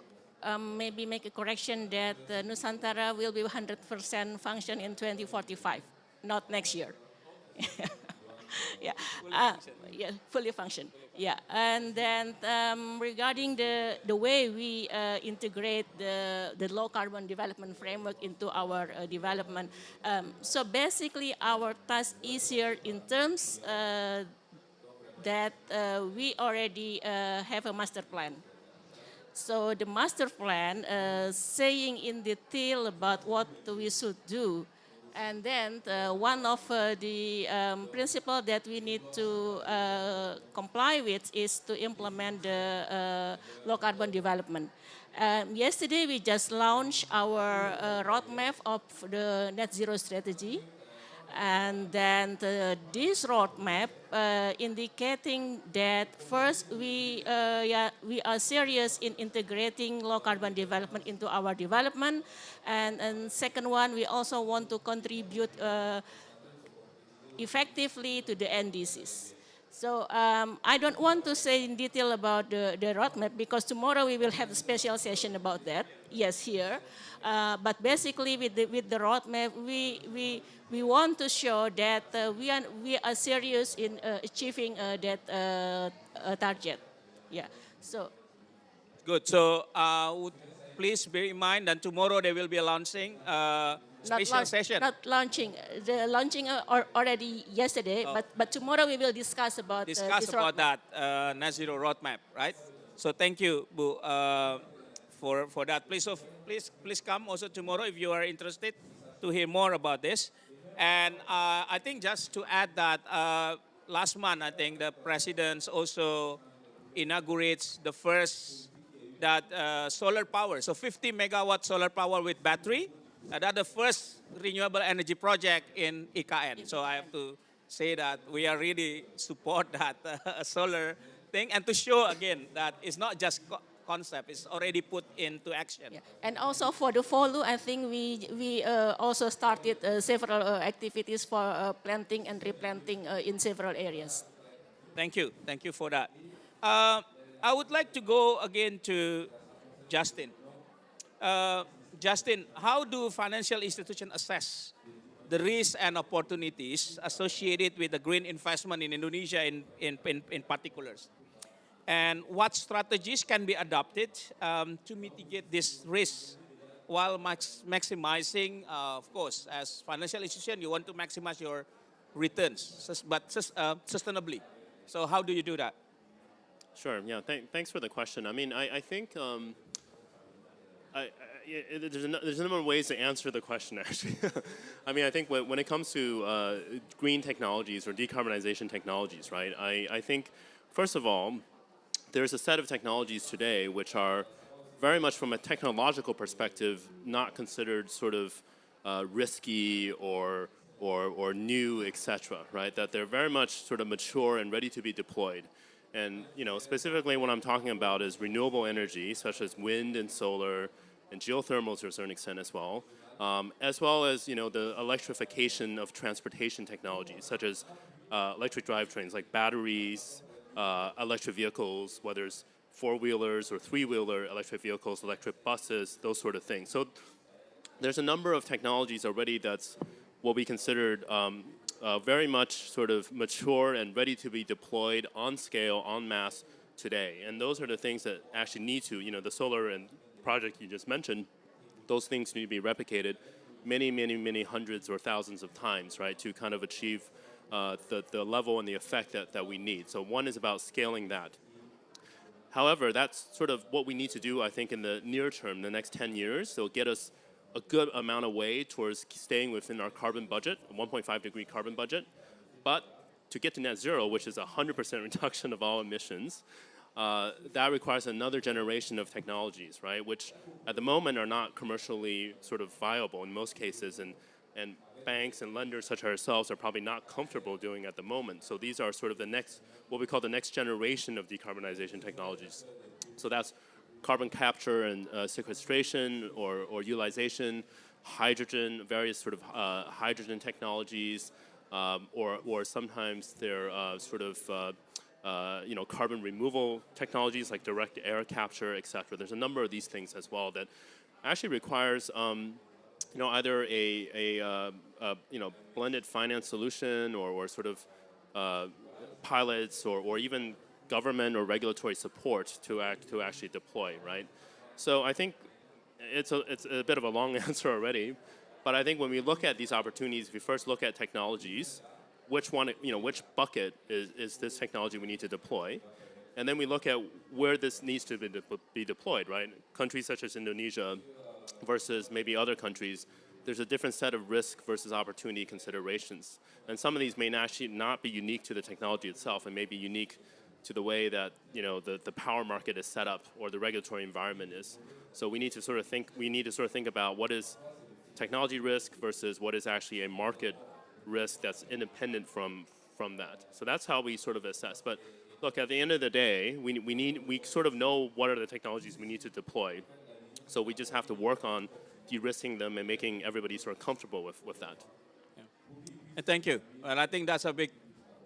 S4: maybe make a correction that Nusantara will be 100% function in 2045, not next year. Yeah, yeah, fully function. Yeah, and then regarding the way we integrate the low carbon development framework into our development, so basically our task is here in terms that we already have a master plan. So the master plan saying in detail about what we should do. And then one of the principles that we need to comply with is to implement the low carbon development. Yesterday we just launched our roadmap of the net zero strategy. And then this roadmap indicating that first we are serious in integrating low carbon development into our development, and second one, we also want to contribute effectively to the NDCs. So I don't want to say in detail about the roadmap because tomorrow we will have a special session about that. Yes, here. But basically, with the roadmap, we want to show that we are serious in achieving that target. Yeah. So.
S2: Good. So please bear in mind that tomorrow there will be a launching special session.
S4: Not launching. The launching already yesterday, but tomorrow we will discuss about
S2: that net zero roadmap, right? So thank you, Bu, for that. Please come also tomorrow if you are interested to hear more about this. And I think just to add that last month I think the president also inaugurates the first solar power. So 50 megawatt solar power with battery. That's the first renewable energy project in IKN. So I have to say that we are really support that solar thing, and to show again that it's not just concept, it's already put into action.
S4: Yeah. And also for the follow, I think we also started several activities for planting and replanting in several areas.
S2: Thank you for that. I would like to go again to Justin. Justin, how do financial institutions assess the risks and opportunities associated with the green investment in Indonesia in particulars? And what strategies can be adopted to mitigate this risk while maximizing, of course, as financial institution, you want to maximize your returns, but sustainably. So how do you do that?
S6: Sure, yeah, thanks for the question. I mean, I think there's a number of ways to answer the question, actually. I mean, I think when it comes to green technologies or decarbonization technologies, right, I think, first of all, there's a set of technologies today which are very much from a technological perspective not considered sort of risky or new, etc., right? That they're very much sort of mature and ready to be deployed. And, you know, specifically what I'm talking about is renewable energy, such as wind and solar, and geothermal to a certain extent as well as, you know, the electrification of transportation technologies, such as electric drivetrains like batteries, electric vehicles, whether it's four-wheelers or three-wheeler electric vehicles, electric buses, those sort of things. So there's a number of technologies already that's what we considered very much sort of mature and ready to be deployed on scale, en masse today. And those are the things that actually need to, you know, the solar and project you just mentioned, those things need to be replicated many hundreds or thousands of times, right, to kind of achieve the level and the effect that we need. So one is about scaling that. However, that's sort of what we need to do, I think, in the near term, the next 10 years. It'll get us a good amount of way towards staying within our carbon budget, 1.5 degree carbon budget. But to get to net zero, which is 100% reduction of all emissions, that requires another generation of technologies, right? Which at the moment are not commercially sort of viable in most cases, and banks and lenders such as ourselves are probably not comfortable doing at the moment. So these are sort of the next, what we call the next generation of decarbonization technologies. So that's carbon capture and sequestration or utilization, hydrogen, various sort of hydrogen technologies, or sometimes they're sort of carbon removal technologies like direct air capture, et cetera. There's a number of these things as well that actually requires either a blended finance solution or sort of pilots or even government or regulatory support to actually deploy, right? So I think it's a bit of a long answer already, but I think when we look at these opportunities, we first look at technologies, which bucket is this technology we need to deploy, and then we look at where this needs to be deployed, right? Countries such as Indonesia versus maybe other countries, there's a different set of risk versus opportunity considerations, and some of these may actually not be unique to the technology itself, and may be unique to the way that the power market is set up or the regulatory environment is. So we need to sort of think about what is technology risk versus what is actually a market risk that's independent from that. So that's how we sort of assess. But look, at the end of the day, we sort of know what are the technologies we need to deploy. So we just have to work on de-risking them and making everybody sort of comfortable with that.
S9: Yeah. Thank you. Well, I think that's a big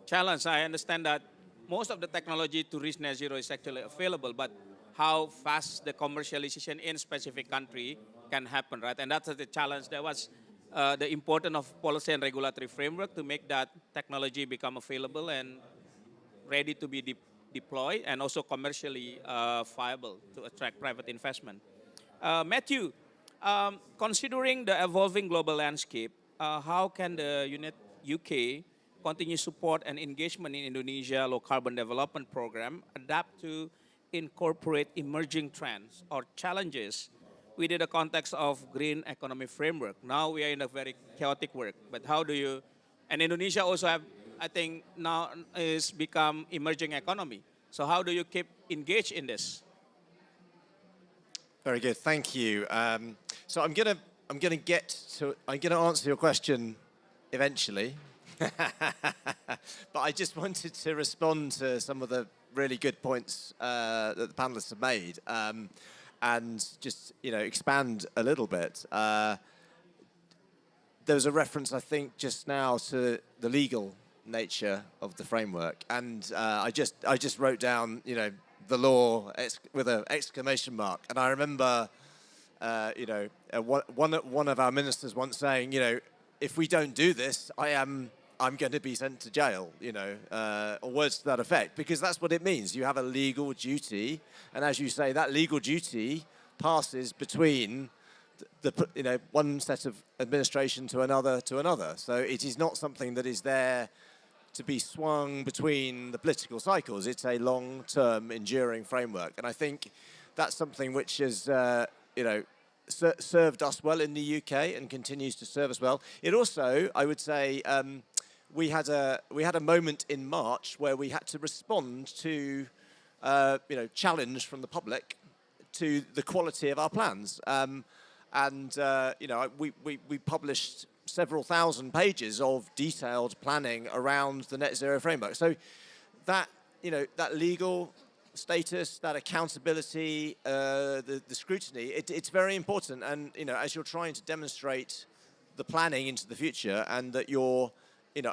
S9: challenge. I understand that most of the technology to reach net zero is actually available, but how fast the commercialization in specific country can happen, right? And that's the challenge. That was the importance of policy and regulatory framework to make that technology become available and ready to be deployed, and also commercially viable to attract private investment. Matthew, considering the evolving global landscape, how can the UK continue support and engagement in Indonesia low carbon development program, adapt to incorporate emerging trends or challenges within the context of green economy framework? Now we are in a very chaotic work, but how do you, and Indonesia also have, I think now is become emerging economy. So how do you keep engaged in this?
S5: Very good, thank you. So I'm gonna answer your question eventually, but I just wanted to respond to some of the really good points that the panelists have made, and just expand a little bit. There was a reference, I think, just now to the legal nature of the framework, and I just wrote down the law with an exclamation mark, and I remember one of our ministers once saying, if we don't do this, I'm going to be sent to jail, or words to that effect, because that's what it means. You have a legal duty, and as you say, that legal duty passes between one set of administration to another. So it is not something that is there to be swung between the political cycles. It's a long-term, enduring framework, and I think that's something which has, served us well in the UK and continues to serve us well. It also, I would say, we had a moment in March where we had to respond to challenge from the public to the quality of our plans, we published several thousand pages of detailed planning around the net zero framework. So that that legal status, that accountability, the scrutiny, it's very important. And as you're trying to demonstrate the planning into the future, and that you're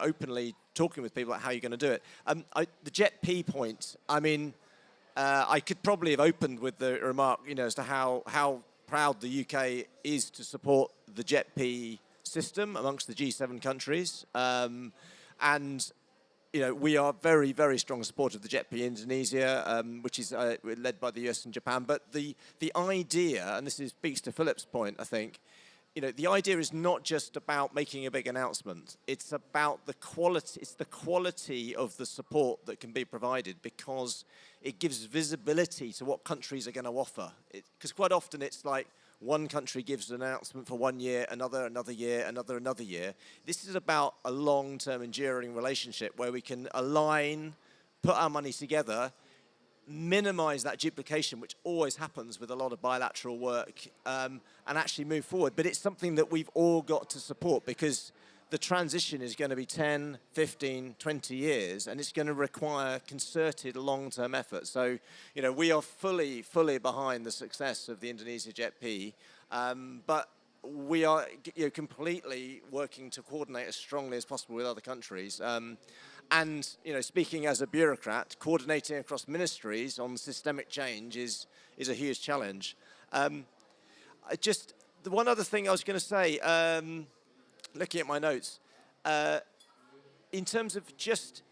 S5: openly talking with people about how you're going to do it. The JET-P point, I could probably have opened with the remark, as to how proud the UK is to support the JET-P system amongst the G7 countries. We are very, very strong supporters of the JET-P in Indonesia, which is led by the US and Japan. But the idea, and this speaks to Philip's point, I think, the idea is not just about making a big announcement. It's about the quality. It's the quality of the support that can be provided, because it gives visibility to what countries are going to offer. Because quite often it's like, one country gives an announcement for 1 year, another year, another year. This is about a long-term enduring relationship where we can align, put our money together, minimize that duplication, which always happens with a lot of bilateral work, and actually move forward. But it's something that we've all got to support, because the transition is going to be 10, 15, 20 years, and it's going to require concerted long-term effort. So, you know, we are fully behind the success of the Indonesia JET-P, but we are, you know, completely working to coordinate as strongly as possible with other countries. And, you know, speaking as a bureaucrat, coordinating across ministries on systemic change is a huge challenge. Just the one other thing I was going to say, looking at my notes, in terms of just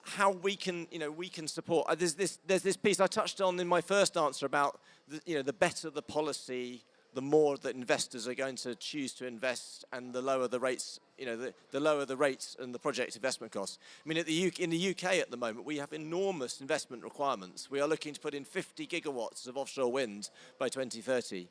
S5: how we can, you know, we can support. There's this piece I touched on in my first answer about, you know, the better the policy, the more that investors are going to choose to invest, and the lower the rates, you know, the lower the rates and the project investment costs. I mean, in the UK at the moment, we have enormous investment requirements. We are looking to put in 50 gigawatts of offshore wind by 2030.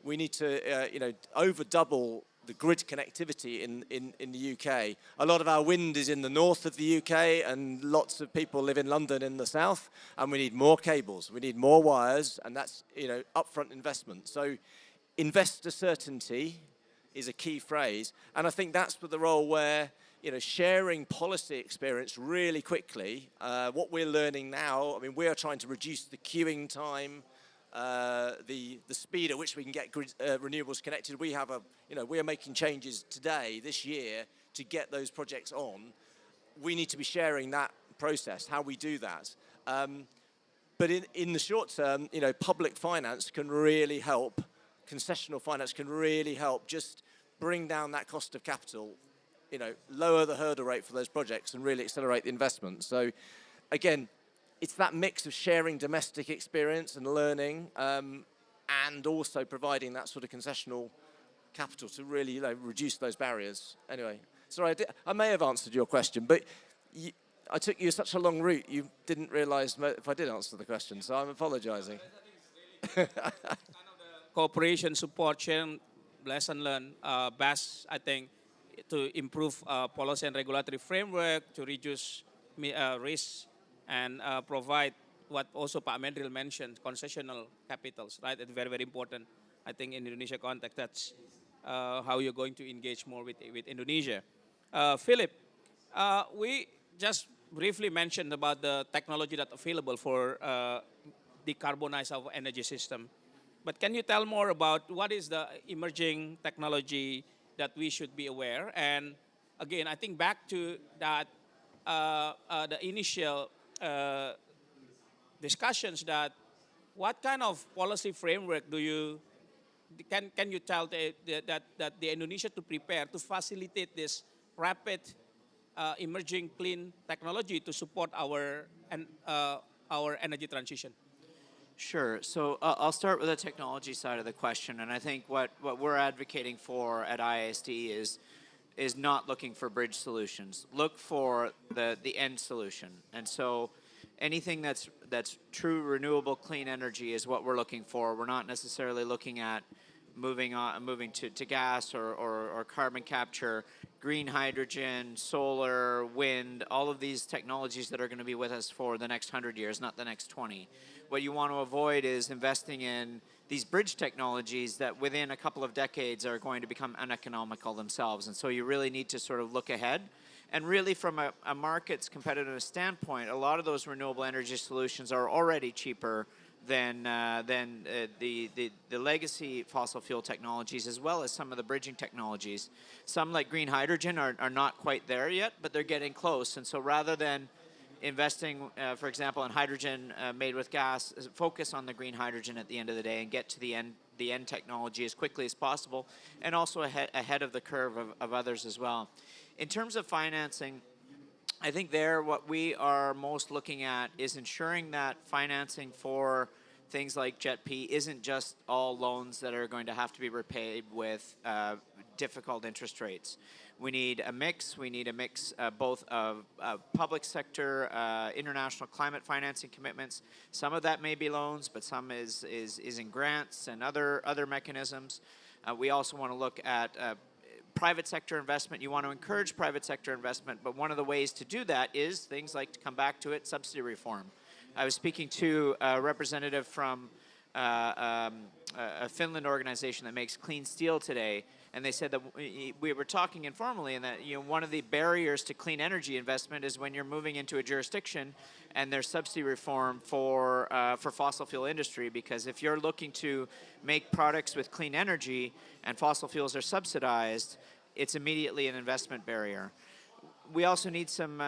S5: We need to, you know, over double the grid connectivity in the UK. A lot of our wind is in the north of the UK, and lots of people live in London in the south, and we need more cables, we need more wires, and that's, you know, upfront investment. So investor certainty is a key phrase, and I think that's the role where, you know, sharing policy experience really quickly. What we're learning now, I mean, we are trying to reduce the queuing time, the speed at which we can get renewables connected. We have we are making changes today, this year, to get those projects on. We need to be sharing that process, how we do that. But in the short term, you know, public finance can really help. Concessional finance can really help just bring down that cost of capital, you know, lower the hurdle rate for those projects and really accelerate the investment. So again, it's that mix of sharing domestic experience and learning, and also providing that sort of concessional capital to really, you know, reduce those barriers. Anyway, sorry, I may have answered your question, but I took you such a long route, you didn't realize if I did answer the question, so I'm apologizing.
S9: Cooperation, support, sharing, lesson learned, best, I think, to improve policy and regulatory framework, to reduce risk, and provide what also Pak Mendril mentioned, concessional capitals, right? It's very, very important. I think in Indonesia context, that's how you're going to engage more with Indonesia. Philip, we just briefly mentioned about the technology that's available for decarbonize our energy system. But can you tell more about what is the emerging technology that we should be aware? And again, I think back to that, the initial discussions, that what kind of policy framework can you tell that the Indonesia to prepare to facilitate this rapid emerging clean technology to support our energy transition?
S7: Sure. So I'll start with the technology side of the question, and I think what we're advocating for at ISD is not looking for bridge solutions. Look for the end solution. And so anything that's true renewable clean energy is what we're looking for. We're not necessarily looking at moving to gas or carbon capture, green hydrogen, solar, wind, all of these technologies that are going to be with us for the next 100 years, not the next 20. What you want to avoid is investing in these bridge technologies that within a couple of decades are going to become uneconomical themselves. And so you really need to sort of look ahead. And really from a market's competitive standpoint, a lot of those renewable energy solutions are already cheaper than the legacy fossil fuel technologies, as well as some of the bridging technologies. Some, like green hydrogen, are not quite there yet, but they're getting close. And so rather than investing, for example, in hydrogen made with gas, focus on the green hydrogen at the end of the day and get to the end technology as quickly as possible, and also ahead of the curve of others as well. In terms of financing, I think what we are most looking at is ensuring that financing for things like JET-P isn't just all loans that are going to have to be repaid with difficult interest rates. We need a mix. We need a mix both of public sector, international climate financing commitments. Some of that may be loans, but some is in grants and other mechanisms. We also want to look at private sector investment. You want to encourage private sector investment, but one of the ways to do that is things like, to come back to it, subsidy reform. I was speaking to a representative from a Finland organization that makes clean steel today, and they said that we were talking informally, and that one of the barriers to clean energy investment is when you're moving into a jurisdiction and there's subsidy reform for fossil fuel industry, because if you're looking to make products with clean energy and fossil fuels are subsidized, it's immediately an investment barrier. We also need some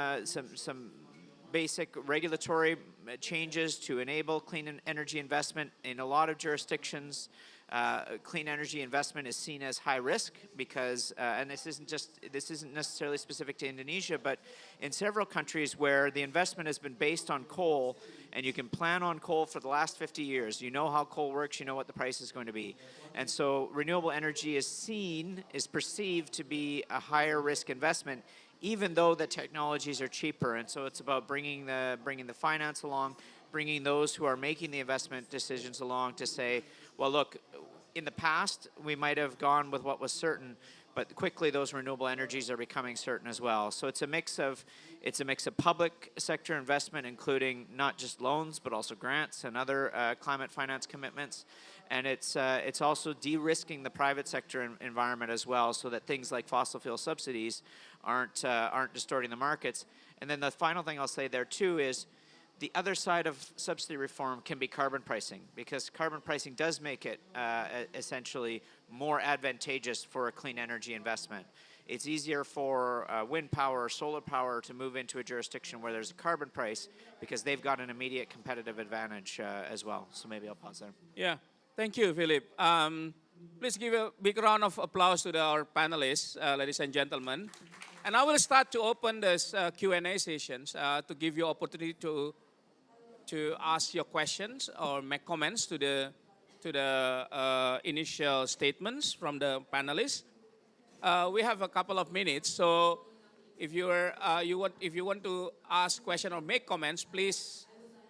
S7: basic regulatory changes to enable clean energy investment. In a lot of jurisdictions, clean energy investment is seen as high risk because, and this isn't necessarily specific to Indonesia, but in several countries where the investment has been based on coal, and you can plan on coal for the last 50 years. You know how coal works, you know what the price is going to be. And so renewable energy is perceived to be a higher risk investment, even though the technologies are cheaper. And so it's about bringing the finance along, bringing those who are making the investment decisions along to say, well, look, in the past, we might have gone with what was certain, but quickly those renewable energies are becoming certain as well. So it's a mix of public sector investment, including not just loans, but also grants and other climate finance commitments. And it's also de-risking the private sector environment as well, so that things like fossil fuel subsidies aren't distorting the markets. And then the final thing I'll say there too is the other side of subsidy reform can be carbon pricing, because carbon pricing does make it essentially more advantageous for a clean energy investment. It's easier for wind power or solar power to move into a jurisdiction where there's a carbon price because they've got an immediate competitive advantage as well. So maybe I'll pause there.
S9: Yeah, thank you, Philip. Please give a big round of applause to our panelists, ladies and gentlemen. And I will start to open this Q&A sessions to give you opportunity to ask your questions or make comments to the initial statements from the panelists. We have a couple of minutes, so if you want to ask question or make comments, please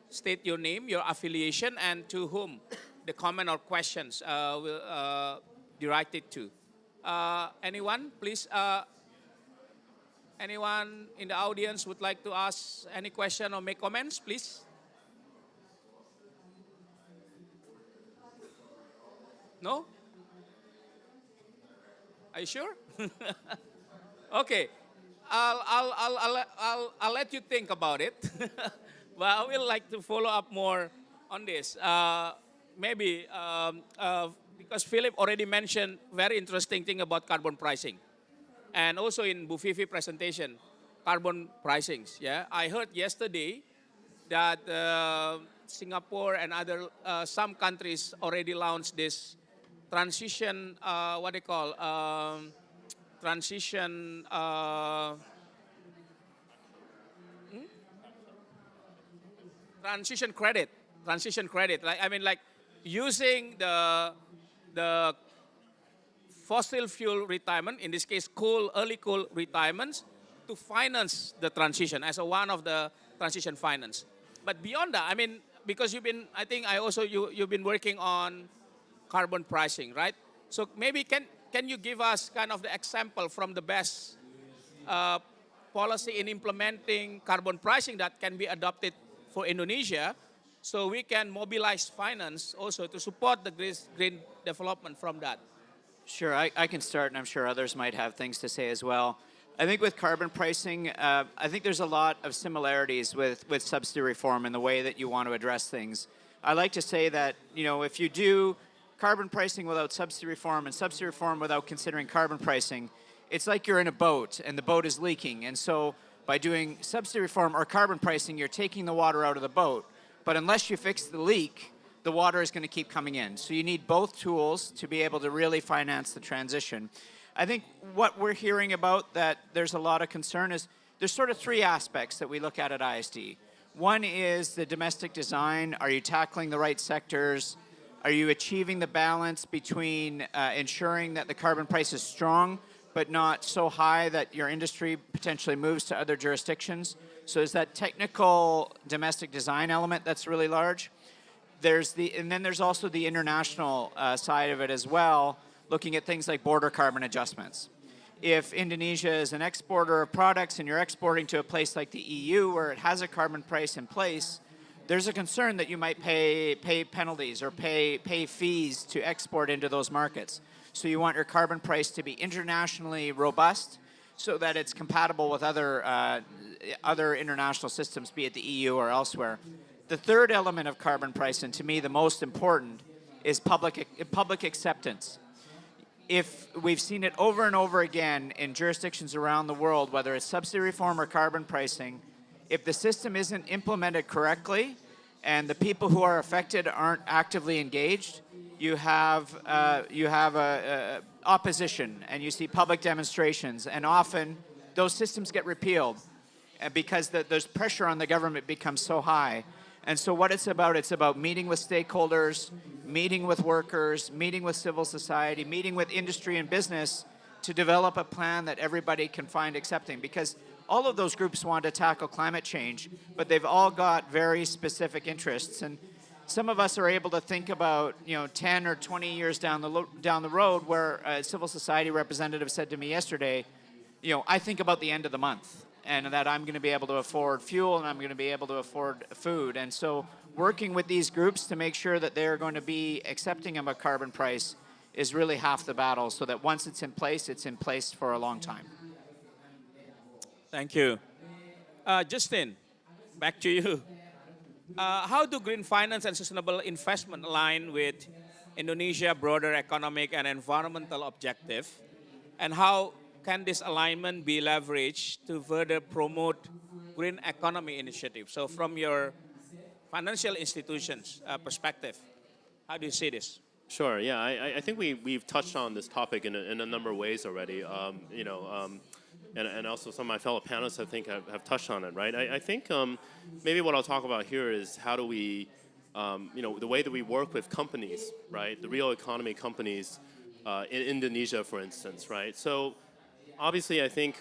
S9: state your name, your affiliation, and to whom the comment or questions will directed to. Anyone, please? Anyone in the audience would like to ask any question or make comments, please? No? Are you sure? Okay, I'll let you think about it. But I will like to follow up more on this. Maybe because Philip already mentioned very interesting thing about carbon pricing, and also in Bu Vivi presentation, carbon pricings. Yeah, I heard yesterday that Singapore and other some countries already launched this transition, what they call transition transition credit. Transition credit. Like, I mean, like using the fossil fuel retirement, in this case, early coal retirements, to finance the transition as one of the transition finance. But beyond that, I mean, because you've been working on carbon pricing, right? So maybe can you give us kind of the example from the best policy in implementing carbon pricing that can be adopted for Indonesia, so we can mobilize finance also to support the green development from that?
S7: Sure, I can start, and I'm sure others might have things to say as well. I think with carbon pricing, I think there's a lot of similarities with subsidy reform in the way that you want to address things. I like to say that, if you do carbon pricing without subsidy reform and subsidy reform without considering carbon pricing, it's like you're in a boat and the boat is leaking. And so by doing subsidy reform or carbon pricing, you're taking the water out of the boat. But unless you fix the leak, the water is going to keep coming in. So you need both tools to be able to really finance the transition. I think what we're hearing about that there's a lot of concern is there's sort of three aspects that we look at ISD. One is the domestic design. Are you tackling the right sectors? Are you achieving the balance between ensuring that the carbon price is strong, but not so high that your industry potentially moves to other jurisdictions. So there's that technical domestic design element that's really large. And then there's also the international side of it as well, looking at things like border carbon adjustments. If Indonesia is an exporter of products and you're exporting to a place like the EU where it has a carbon price in place, there's a concern that you might pay penalties or pay fees to export into those markets. So you want your carbon price to be internationally robust so that it's compatible with other international systems, be it the EU or elsewhere. The third element of carbon price, and to me the most important, is public acceptance. If we've seen it over and over again in jurisdictions around the world, whether it's subsidy reform or carbon pricing, if the system isn't implemented correctly and the people who are affected aren't actively engaged, you have opposition and you see public demonstrations, and often those systems get repealed because there's pressure on the government becomes so high. And so what it's about meeting with stakeholders, meeting with workers, meeting with civil society, meeting with industry and business to develop a plan that everybody can find accepting. Because all of those groups want to tackle climate change, but they've all got very specific interests. And some of us are able to think about, 10 or 20 years down the road, where a civil society representative said to me yesterday, I think about the end of the month, and that I'm going to be able to afford fuel and I'm going to be able to afford food. And so working with these groups to make sure that they're going to be accepting of a carbon price is really half the battle, so that once it's in place for a long time.
S9: Thank you. Justin, back to you. How do green finance and sustainable investment align with Indonesia's broader economic and environmental objective? And how can this alignment be leveraged to further promote green economy initiatives? So from your financial institutions perspective, how do you see this?
S6: Sure. Yeah, I think we've touched on this topic in a number of ways already. And also some of my fellow panelists, I think, have touched on it, right? I think maybe what I'll talk about here is how do we, the way that we work with companies, right? The real economy companies in Indonesia, for instance, right? So obviously, I think,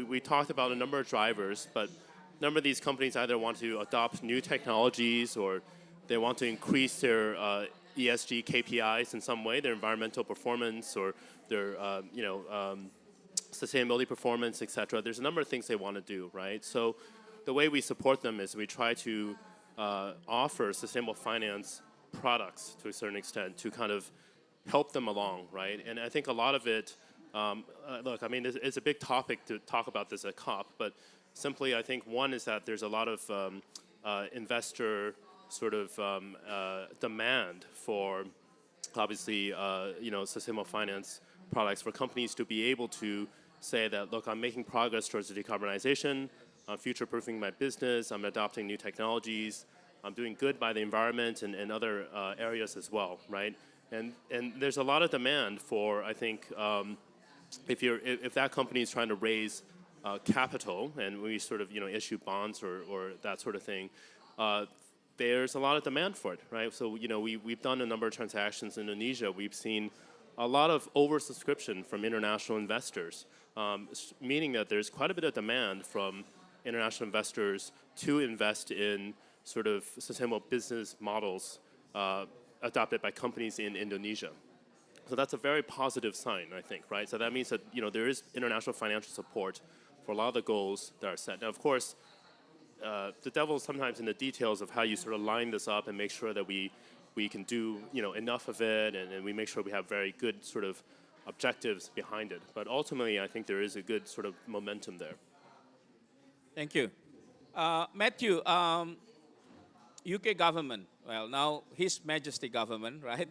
S6: we talked about a number of drivers, but a number of these companies either want to adopt new technologies or they want to increase their ESG KPIs in some way, their environmental performance or their, sustainability performance, et cetera. There's a number of things they want to do, right? So the way we support them is we try to offer sustainable finance products to a certain extent to kind of help them along, right? And I think a lot of it, look, I mean, it's a big topic to talk about this at COP, but simply I think one is that there's a lot of investor sort of demand for obviously, sustainable finance products for companies to be able to say that, look, I'm making progress towards the decarbonization, I'm future-proofing my business, I'm adopting new technologies, I'm doing good by the environment and other areas as well, right? And there's a lot of demand for, I think, if that company is trying to raise capital and we sort of, issue bonds or that sort of thing, there's a lot of demand for it, right? So, we've done a number of transactions in Indonesia. We've seen a lot of oversubscription from international investors, meaning that there's quite a bit of demand from international investors to invest in sort of sustainable business models adopted by companies in Indonesia. So that's a very positive sign, I think, right? So that means that, there is international financial support for a lot of the goals that are set. Now, of course, the devil is sometimes in the details of how you sort of line this up and make sure that we can do enough of it, and we make sure we have very good sort of objectives behind it. But ultimately, I think there is a good sort of momentum there.
S9: Thank you. Matthew, UK government, well, now His Majesty government, right,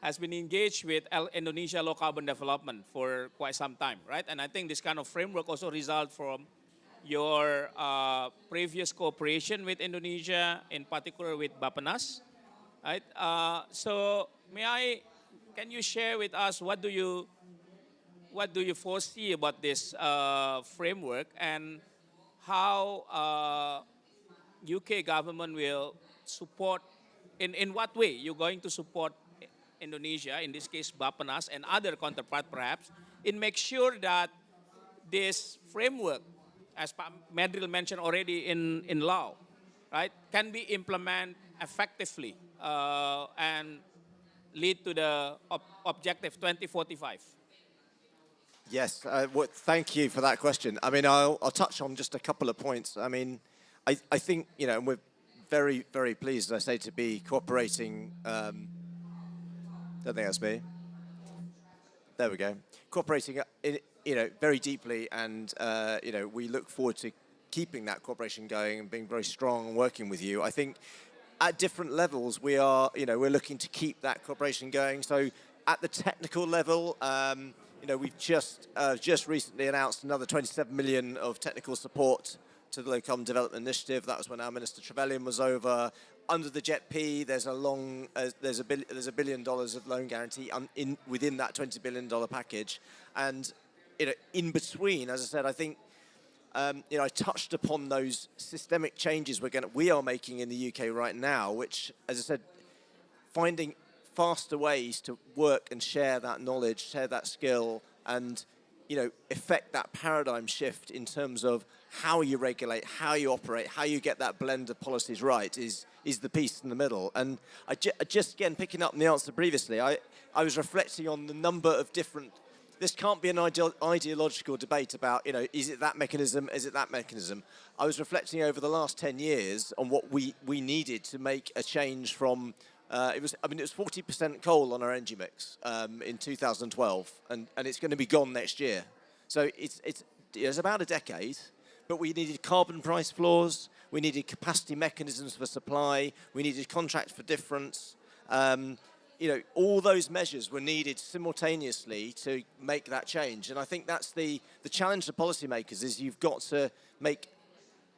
S9: has been engaged with Indonesia low carbon development for quite some time, right? And I think this kind of framework also results from your previous cooperation with Indonesia, in particular with Bapenas, right? So can you share with us what do you foresee about this framework, and how UK government will support, in what way you're going to support Indonesia, in this case Bappenas and other counterpart perhaps, in make sure that this framework, as Pak Medril mentioned already in law, right, can be implemented effectively and lead to the objective 2045?
S5: Yes, thank you for that question. I mean, I'll touch on just a couple of points. I mean, I think, you know, we're very, very pleased, as I say, to be cooperating. Don't think that's me. There we go. Cooperating, you know, very deeply, and you know, we look forward to keeping that cooperation going and being very strong and working with you. I think at different levels, we are, you know, we're looking to keep that cooperation going. So at the technical level, you know, we've just recently announced another 27 million of technical support to the Low Carbon Development Initiative. That was when our Minister Trevelyan was over. Under the JET-P, there's a $1 billion of loan guarantee within that $20 billion package, and you know, in between, as I said, I think you know, I touched upon those systemic changes we are making in the UK right now, which, as I said, finding faster ways to work and share that knowledge, share that skill, and you know, effect that paradigm shift in terms of how you regulate, how you operate, how you get that blend of policies right is the piece in the middle. And I just, again, picking up on the answer previously, I was reflecting on the number of different, this can't be an ideological debate about, you know, is it that mechanism, is it that mechanism? I was reflecting over the last 10 years on what we needed to make a change from, it was 40% coal on our energy mix in 2012, and it's going to be gone next year. So it's about a decade, but we needed carbon price floors, we needed capacity mechanisms for supply, we needed contracts for difference. You know, all those measures were needed simultaneously to make that change. And I think that's the challenge to policymakers, is you've got to make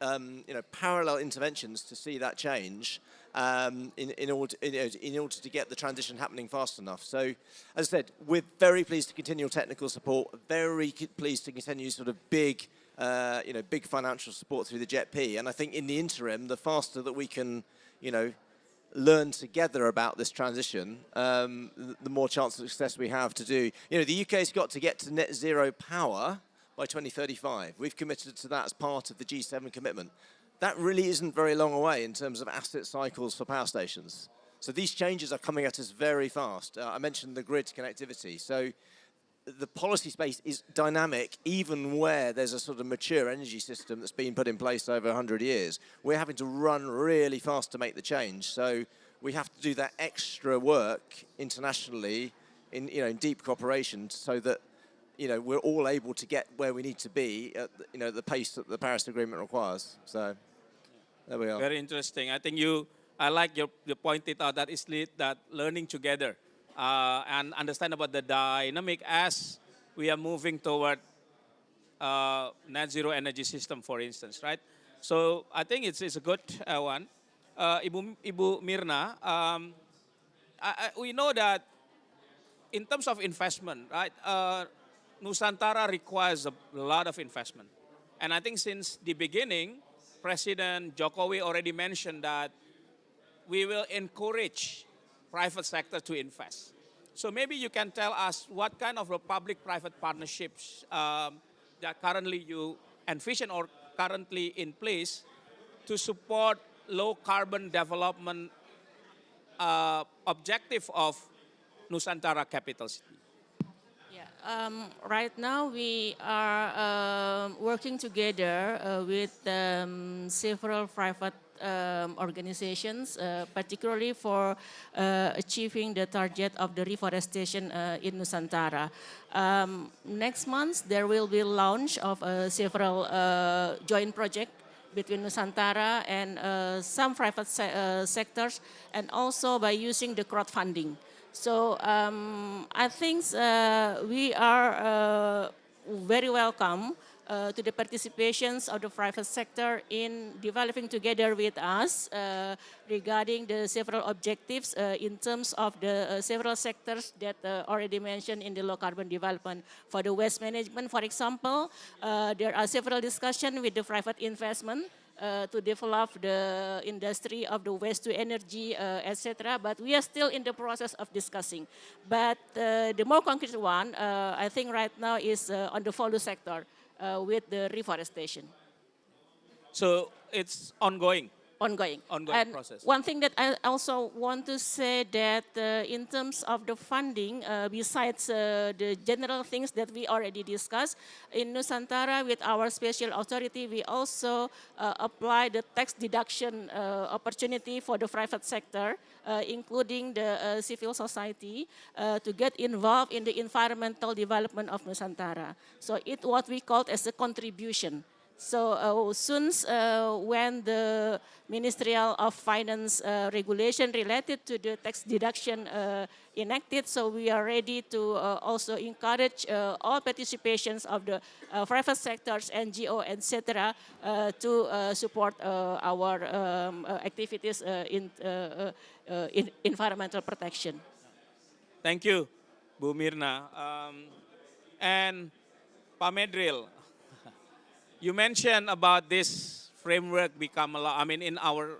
S5: you know, parallel interventions to see that change in order to get the transition happening fast enough. So, as I said, we're very pleased to continue technical support, very pleased to continue sort of big, you know, big financial support through the JET-P. And I think in the interim, the faster that we can, you know, learn together about this transition, the more chance of success we have to do. You know, the UK's got to get to net zero power by 2035. We've committed to that as part of the G7 commitment. That really isn't very long away in terms of asset cycles for power stations. So these changes are coming at us very fast. I mentioned the grid connectivity. So the policy space is dynamic, even where there's a sort of mature energy system that's been put in place over 100 years. We're having to run really fast to make the change. So we have to do that extra work internationally in, you know, in deep cooperation, so that, you know, we're all able to get where we need to be at, you know, the pace that the Paris Agreement requires. So there we are.
S9: Very interesting. I think I like you pointed out that it's that learning together and understand about the dynamic as we are moving toward net zero energy system, for instance, right? So I think it's a good one. Ibu Mirna, we know that in terms of investment, right? Nusantara requires a lot of investment. And I think since the beginning, President Jokowi already mentioned that we will encourage private sector to invest. So maybe you can tell us what kind of public-private partnerships that currently you envision or currently in place to support low carbon development objective of Nusantara Capital City.
S4: Right now we are working together with several private organizations, particularly for achieving the target of the reforestation in Nusantara. Next month there will be launch of several joint projects between Nusantara and some private sectors, and also by using the crowdfunding. So I think we are very welcome to the participations of the private sector in developing together with us regarding the several objectives in terms of the several sectors that already mentioned in the low carbon development. For the waste management, for example, there are several discussions with the private investment, to develop the industry of the waste to energy, etc. But we are still in the process of discussing. But the more concrete one, I think right now is on the follow sector with the reforestation.
S9: So it's ongoing.
S4: Ongoing.
S9: Ongoing process.
S4: One thing that I also want to say that in terms of the funding, besides the general things that we already discussed, in Nusantara with our special authority, we also apply the tax deduction opportunity for the private sector, including the civil society, to get involved in the environmental development of Nusantara. So it's what we call as a contribution. So soon when the Ministerial of Finance regulation related to the tax deduction enacted, so we are ready to also encourage all participations of the private sectors, NGO, etc., to support our activities in environmental protection.
S9: Thank you, Bu Mirna. And Pak Medril, you mentioned about this framework become a law. I mean, in our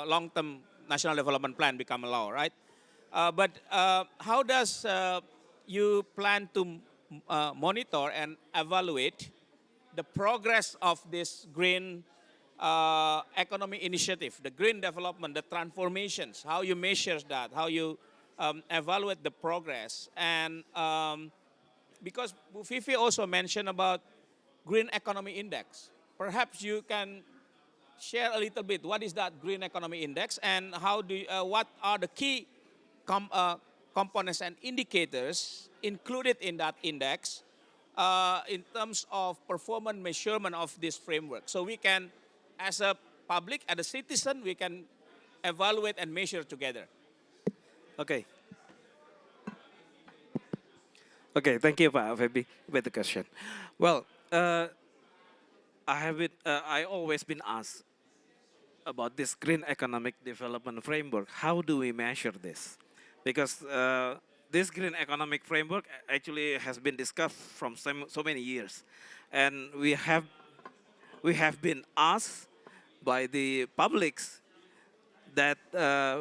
S9: long-term national development plan become a law, right? But how does you plan to monitor and evaluate the progress of this green economy initiative, the green development, the transformations? How you measure that? How you evaluate the progress? And because Bu Vivi also mentioned about Green Economy Index. Perhaps you can share a little bit. What is that Green Economy Index, and how do you, what are the key components and indicators included in that index in terms of performance measurement of this framework? So we can, as a public, as a citizen, we can evaluate and measure together.
S8: Okay. Okay, thank you, Pak Febi, with the question. Well, I always been asked about this green economic development framework. How do we measure this? Because this green economic framework actually has been discussed from so many years, and we have been asked by the publics that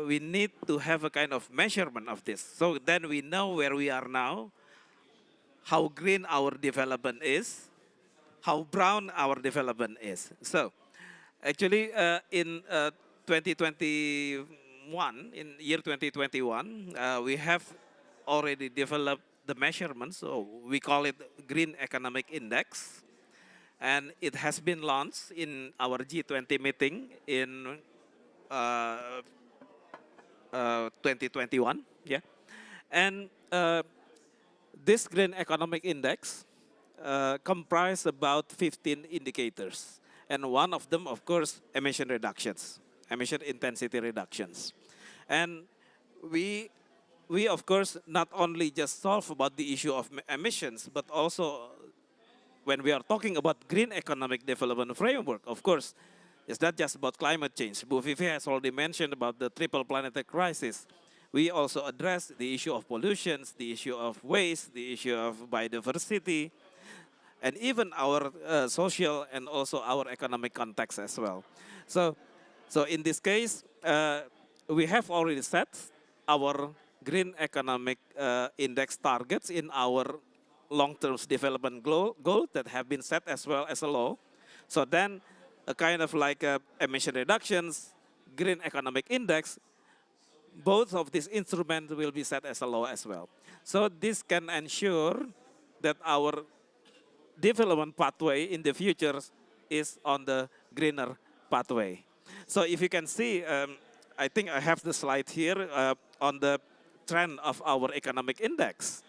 S8: we need to have a kind of measurement of this. So then we know where we are now, how green our development is, how brown our development is. So actually in 2021, in year 2021, we have already developed the measurements, so we call it Green Economic Index, and it has been launched in our G20 meeting in 2021, yeah. And this Green Economic Index comprise about 15 indicators. And one of them, of course, emission reductions, emission intensity reductions. And we of course, not only just solve about the issue of emissions, but also when we are talking about green economic development framework, of course, it's not just about climate change. Bu Vivi has already mentioned about the triple planetary crisis. We also address the issue of pollutions, the issue of waste, the issue of biodiversity, and even our social and also our economic context as well. So in this case, we have already set our green economic index targets in our long-term development goal that have been set as well as a law. So then a kind of like emission reductions, green economic index, both of these instruments will be set as a law as well. So this can ensure that our development pathway in the future is on the greener pathway. So if you can see, I think I have the slide here on the trend of our economic index.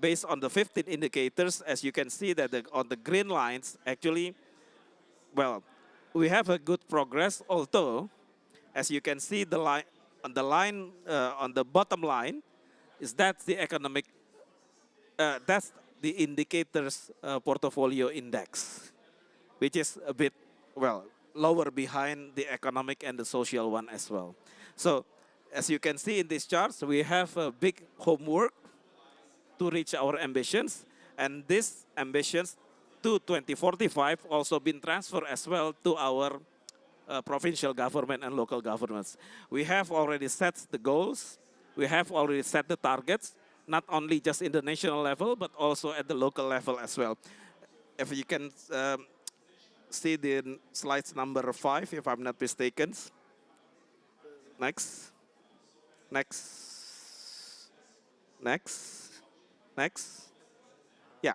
S8: Based on the 15 indicators, as you can see that on the green lines, actually, well, we have a good progress, although, as you can see, the line on the bottom line, is that the economic, that's the indicators portfolio index, which is a bit, well, lower behind the economic and the social one as well. So, as you can see in these charts, we have a big homework to reach our ambitions, and these ambitions to 2045 also been transferred as well to our provincial government and local governments. We have already set the goals. We have already set the targets, not only just in the national level, but also at the local level as well. If you can see the slides number 5, if I'm not mistaken. Next. Next. Next. Next. Yeah.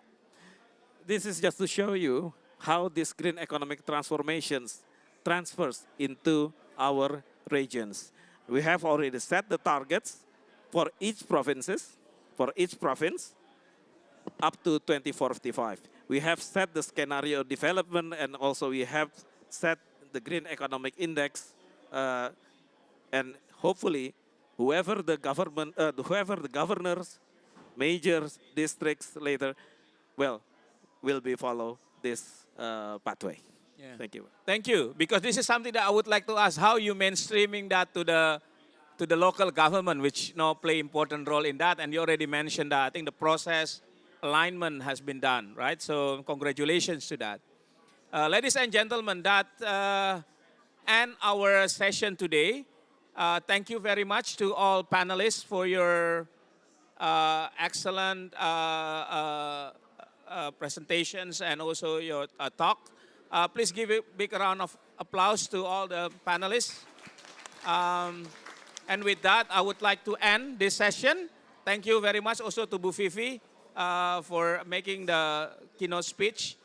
S8: This is just to show you how this green economic transformations transfers into our regions. We have already set the targets for each province up to 2045. We have set the scenario development, and also we have set the green economic index, and hopefully whoever the governors, majors, districts later, well, will be follow this pathway.
S9: Yeah.
S8: Thank you.
S9: Thank you, because this is something that I would like to ask, how you mainstreaming that to the local government, which play important role in that, and you already mentioned that. I think the process alignment has been done, right? So congratulations to that. Ladies and gentlemen, that end our session today. Thank you very much to all panelists for your excellent presentations and also your talk. Please give a big round of applause to all the panelists. And with that, I would like to end this session. Thank you very much also to Bu Vivi for making the keynote speech.